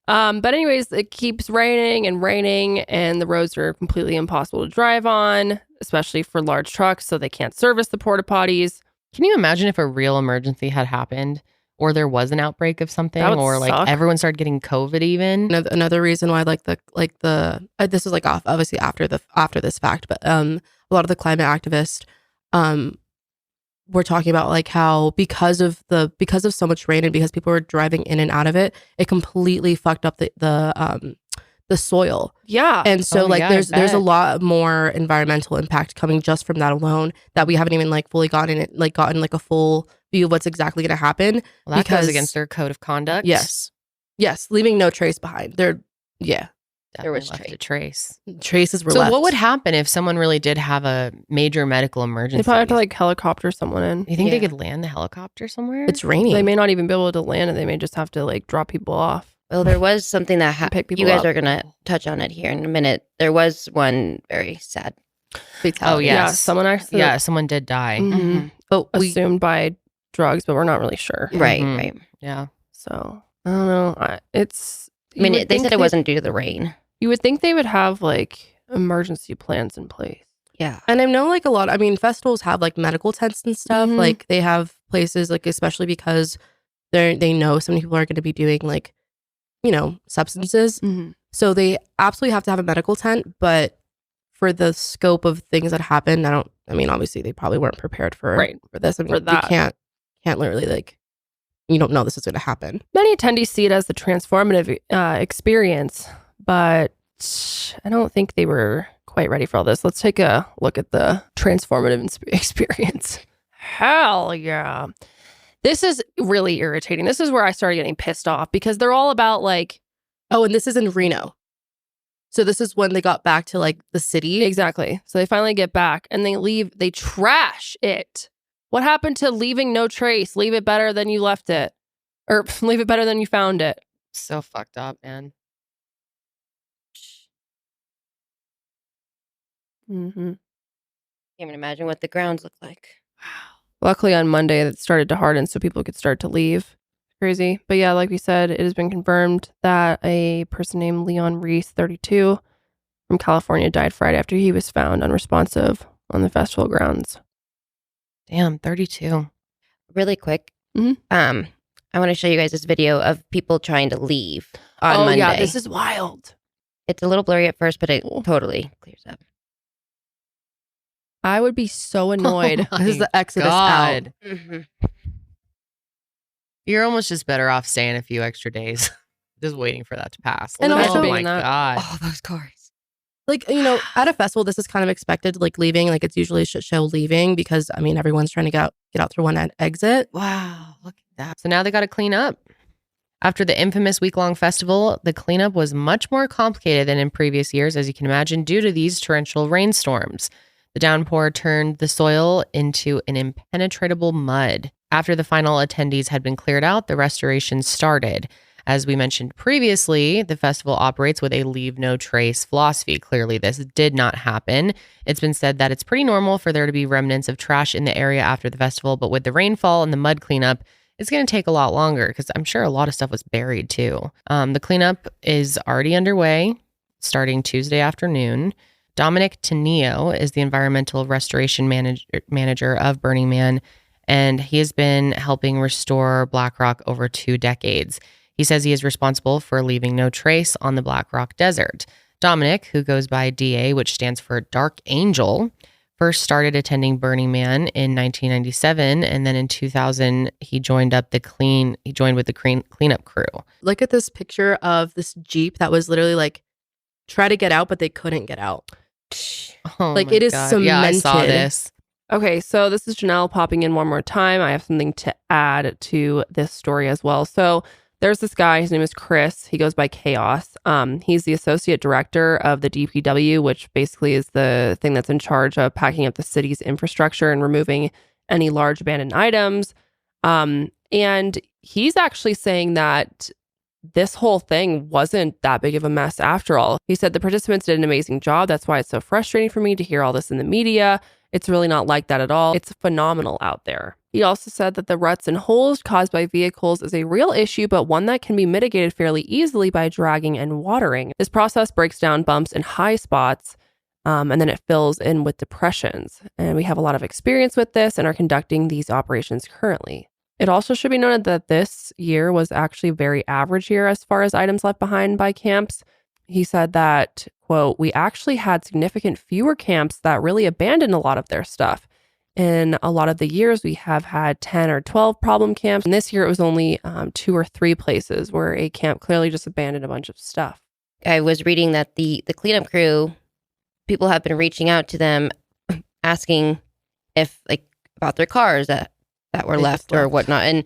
But anyways, it keeps raining, and the roads are completely impossible to drive on, especially for large trucks, so they can't service the porta potties. Can you imagine if a real emergency had happened, or there was an outbreak of something, That would or like suck. everyone started getting COVID even? Another reason why this is like obviously after this fact, but a lot of the climate activists were talking about like how because of so much rain and because people were driving in and out of it, it completely fucked up the soil. Yeah. And so Oh, like yeah, I there's a bet. lot more environmental impact coming just from that alone that we haven't even like fully gotten a full view of what's exactly going to happen. Well, that because- goes against their code of conduct. Yes, leaving no trace behind. There was Definitely left a trace. Traces were So left. what would happen if someone really did have a major medical emergency? They probably have to like helicopter someone in. You think they Yeah. could land the helicopter somewhere? It's raining. They may not even be able to land it. They may just have to like drop people off. Well, there was something that Pick people you guys up. are going to touch on it here in a minute. There was one very sad. Oh, Yeah. yes. Someone actually Yeah, someone did die. Mhm. but we assumed by drugs, but we're not really sure. Right, Mhm. right. Yeah. So I don't know. I mean, they said it wasn't due to the rain. You would think they would have like emergency plans in place. Yeah. And I know like a lot, I mean, festivals have like medical tents and stuff. Mhm. Like they have places like, especially because they know so many people are going to be doing like, you know, substances. Mm-hmm. So they absolutely have to have a medical tent. But for the scope of things that happened, obviously they probably weren't prepared for this. I mean, For that. you can't literally like, you don't know this is going to happen. Many attendees see it as the transformative experience, but I don't think they were quite ready for all this. Let's take a look at the transformative experience. Hell yeah. This is really irritating. This is where I started getting pissed off because they're all about like... Oh, and this is in Reno. So this is when they got back to like the city. Exactly. So they finally get back and they trash it. What happened to leaving no trace? Leave it better than you left it. Or leave it better than you found it. So fucked up, man. Mm-hmm. Can't even imagine what the grounds look like. Luckily on Monday it started to harden so people could start to leave. Crazy. But yeah, like we said, it has been confirmed that a person named Leon Reese, 32, from California died Friday after he was found unresponsive on the festival grounds. Damn, 32. Really quick. Mm-hmm. I want to show you guys this video of people trying to leave on Monday. Yeah, this is wild. It's a little blurry at first, but it totally clears up. I would be so annoyed. This is the exodus out. Mm-hmm. You're almost just better off staying a few extra days, just waiting for that to pass. And oh also- my God. Oh, those cars. Like, you know, at a festival, this is kind of expected, like leaving, like it's usually shit show leaving because, I mean, everyone's trying to get out through one exit. Wow, look at that. So now they got to clean up. After the infamous week-long festival, the cleanup was much more complicated than in previous years, as you can imagine, due to these torrential rainstorms. The downpour turned the soil into an impenetrable mud. After the final attendees had been cleared out, the restoration started. As we mentioned previously, the festival operates with a leave no trace philosophy. Clearly, this did not happen. It's been said that it's pretty normal for there to be remnants of trash in the area after the festival, but with the rainfall and the mud cleanup, it's going to take a lot longer because I'm sure a lot of stuff was buried too. The cleanup is already underway, starting Tuesday afternoon. Dominic Tenio is the environmental restoration manager of Burning Man, and he has been helping restore Black Rock over 2 decades. He says he is responsible for leaving no trace on the Black Rock Desert. Dominic, who goes by DA, which stands for Dark Angel, first started attending Burning Man in 1997, and then in 2000 he joined with the cleanup crew. Look at this picture of this Jeep that was literally like try to get out, but they couldn't get out. Oh Like my it is God. cemented. Yeah, I saw this. Okay, so this is Janelle popping in one more time. I have something to add to this story as well. So there's this guy, his name is Chris. He goes by Chaos. He's the associate director of the DPW, which basically is the thing that's in charge of packing up the city's infrastructure and removing any large abandoned items. And he's actually saying that this whole thing wasn't that big of a mess after all. He said the participants did an amazing job. That's why it's so frustrating for me to hear all this in the media. It's really not like that at all. It's phenomenal out there. He also said that the ruts and holes caused by vehicles is a real issue, but one that can be mitigated fairly easily by dragging and watering. This process breaks down bumps and high spots, and then it fills in with depressions. And we have a lot of experience with this and are conducting these operations currently. It also should be noted that this year was actually a very average year as far as items left behind by camps. He said that, quote, we actually had significant fewer camps that really abandoned a lot of their stuff. In a lot of the years, we have had 10 or 12 problem camps. And this year, it was only 2 or 3 places where a camp clearly just abandoned a bunch of stuff. I was reading that the cleanup crew, people have been reaching out to them asking if about their cars that were left or whatnot. And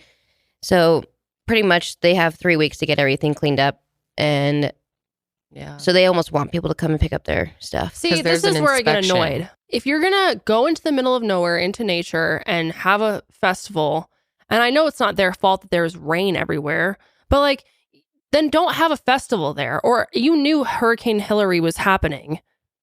so pretty much they have 3 weeks to get everything cleaned up. And Yeah. so they almost want people to come and pick up their stuff. See, this is where I get annoyed. If you're going to go into the middle of nowhere, into nature, and have a festival, and I know it's not their fault that there's rain everywhere, but then don't have a festival there. Or you knew Hurricane Hillary was happening.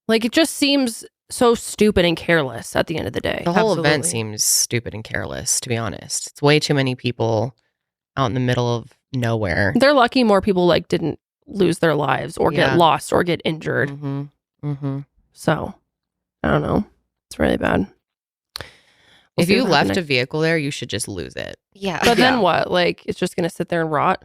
It just seems so stupid and careless at the end of the day. The whole event seems stupid and careless, to be honest. It's way too many people out in the middle of nowhere. They're lucky more people didn't lose their lives or get lost or get injured. Mm-hmm. Mm-hmm. So, I don't know. It's really bad. If you left a vehicle there, you should just lose it. Yeah. But then what? It's just going to sit there and rot?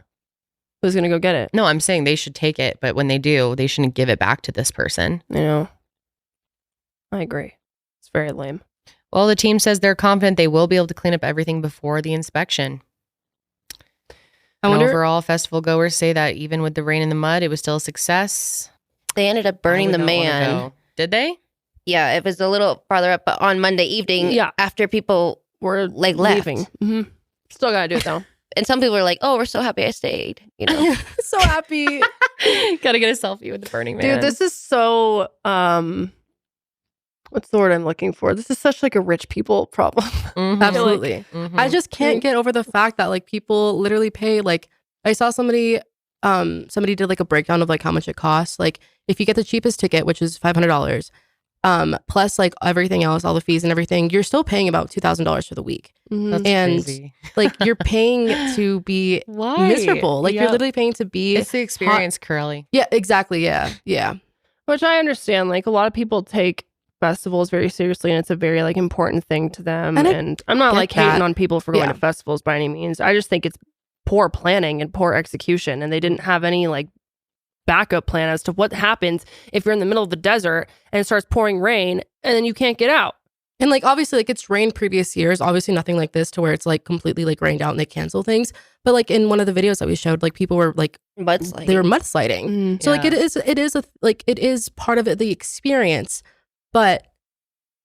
Who's going to go get it? No, I'm saying they should take it, but when they do, they shouldn't give it back to this person. I agree. It's very lame. Well, the team says they're confident they will be able to clean up everything before the inspection. Overall, festival goers say that even with the rain and the mud, it was still a success. They ended up burning the man. Did they? Yeah, it was a little farther up, but on Monday evening, after people were left. Leaving. Mm-hmm. Still gotta do it though. And some people were like, "Oh, we're so happy I stayed." So happy. Gotta get a selfie with the burning man. Dude, this is so what's the word I'm looking for? This is such a rich people problem. Mm-hmm. Absolutely. Mm-hmm. I just can't get over the fact that people literally pay I saw somebody did a breakdown of how much it costs. If you get the cheapest ticket, which is $500, plus everything else, all the fees and everything, you're still paying about $2,000 for the week. Mm-hmm. That's and crazy. You're paying to be miserable. You're literally paying to be. It's the experience, Karelly. Yeah, exactly. Yeah. Yeah. Which I understand. Like, a lot of people take festivals very seriously, and it's a very, like, important thing to them. And I'm not, like, hating on people for going to festivals by any means. I just think it's poor planning and poor execution, and they didn't have any, like, backup plan as to what happens if you're in the middle of the desert and it starts pouring rain and then you can't get out. And like, obviously, like, it's rained previous years, obviously nothing like this to where it's like completely like rained out and they cancel things. But like in one of the videos that we showed, like people were like mudsliding. They were mudsliding. So like it is part of the experience, but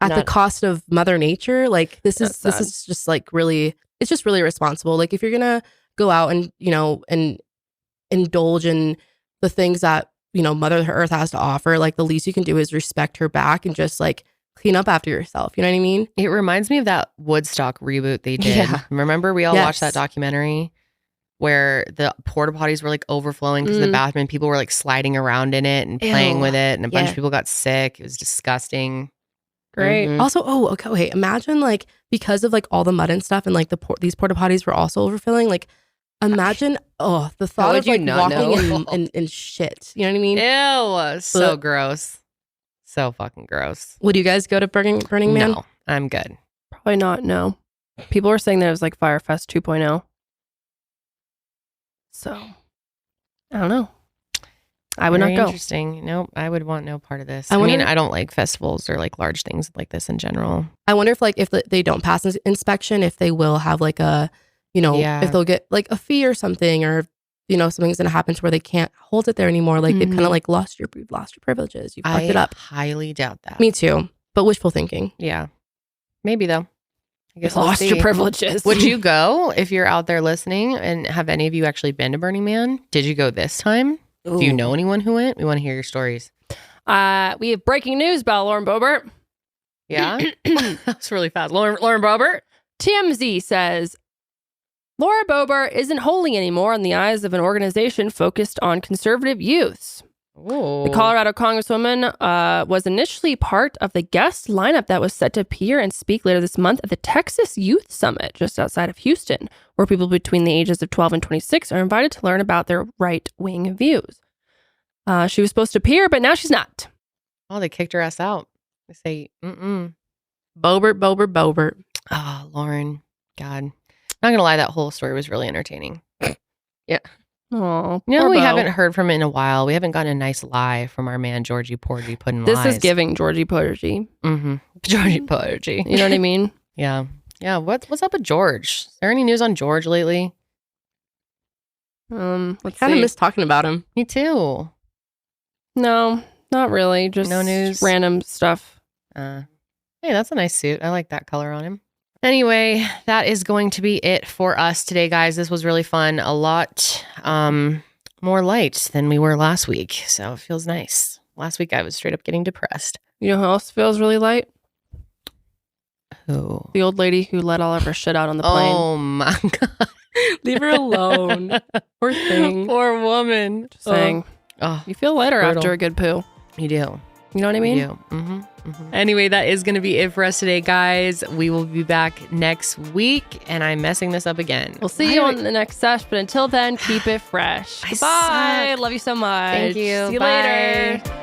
at the cost of Mother Nature. Like this is just like really, it's just really irresponsible. Like if you're gonna go out and, you know, and indulge in the things that, you know, Mother Earth has to offer, like the least you can do is respect her back and just like clean up after yourself. You know what I mean? It reminds me of that Woodstock reboot they did. Yeah. Remember we all watched that documentary where the porta potties were like overflowing because of the bathroom and people were like sliding around in it and playing with it, and a bunch of people got sick. It was disgusting. Great. Also, okay, wait, imagine like because of like all the mud and stuff and like these porta potties were also overfilling, like imagine the thought of like walking in shit. You know what I mean? Ew, so gross. So fucking gross. Would you guys go to Burning Man? No, I'm good. Probably not, no. People were saying that it was like Firefest 2.0. So, I don't know. I would not go. Interesting. No, I would want no part of this. I mean, I don't like festivals or like large things like this in general. I wonder if like if they don't pass inspection, if they will have like a, you know, if they'll get like a fee or something, or you know, something's gonna happen to where they can't hold it there anymore. Like they've kind of like lost your privileges. You fucked it up. I highly doubt that. Me too. But wishful thinking. Yeah. Maybe though. I guess lost your privileges. Would you go if you're out there listening? And have any of you actually been to Burning Man? Did you go this time? Ooh. Do you know anyone who went? We want to hear your stories. We have breaking news about Lauren Boebert. Yeah? That's really fast. Lauren Boebert? TMZ says, Laura Boebert isn't holy anymore in the eyes of an organization focused on conservative youths. Ooh. The Colorado Congresswoman was initially part of the guest lineup that was set to appear and speak later this month at the Texas Youth Summit just outside of Houston, where people between the ages of 12 and 26 are invited to learn about their right-wing views. She was supposed to appear, but now she's not. Oh, they kicked her ass out. They say, Boebert. Oh, Lauren. God. Not gonna lie, that whole story was really entertaining. Yeah. Oh, no, we haven't heard from it in a while. We haven't gotten a nice lie from our man Georgie Porgy putting this lies. This is giving Georgie Porgy. Georgie Porgy. You know what I mean? Yeah. Yeah. What's up with George? Is there any news on George lately? I kind of miss talking about him. Me too. No, not really. Just no news. Random stuff. Hey, that's a nice suit. I like that color on him. Anyway, that is going to be it for us today, guys. This was really fun. A lot more light than we were last week. So it feels nice. Last week I was straight up getting depressed. You know who else feels really light? Who? The old lady who let all of her shit out on the plane. Oh my God. Leave her alone. Poor thing. Poor woman. Just saying. Oh, you feel lighter after a good poo. You do. You know what I mean? You do. Anyway, that is going to be it for us today, guys. We will be back next week, and I'm messing this up again. We'll see you on the next sesh, but until then, keep it fresh. Bye. Love you so much. Thank you. See you Bye. later.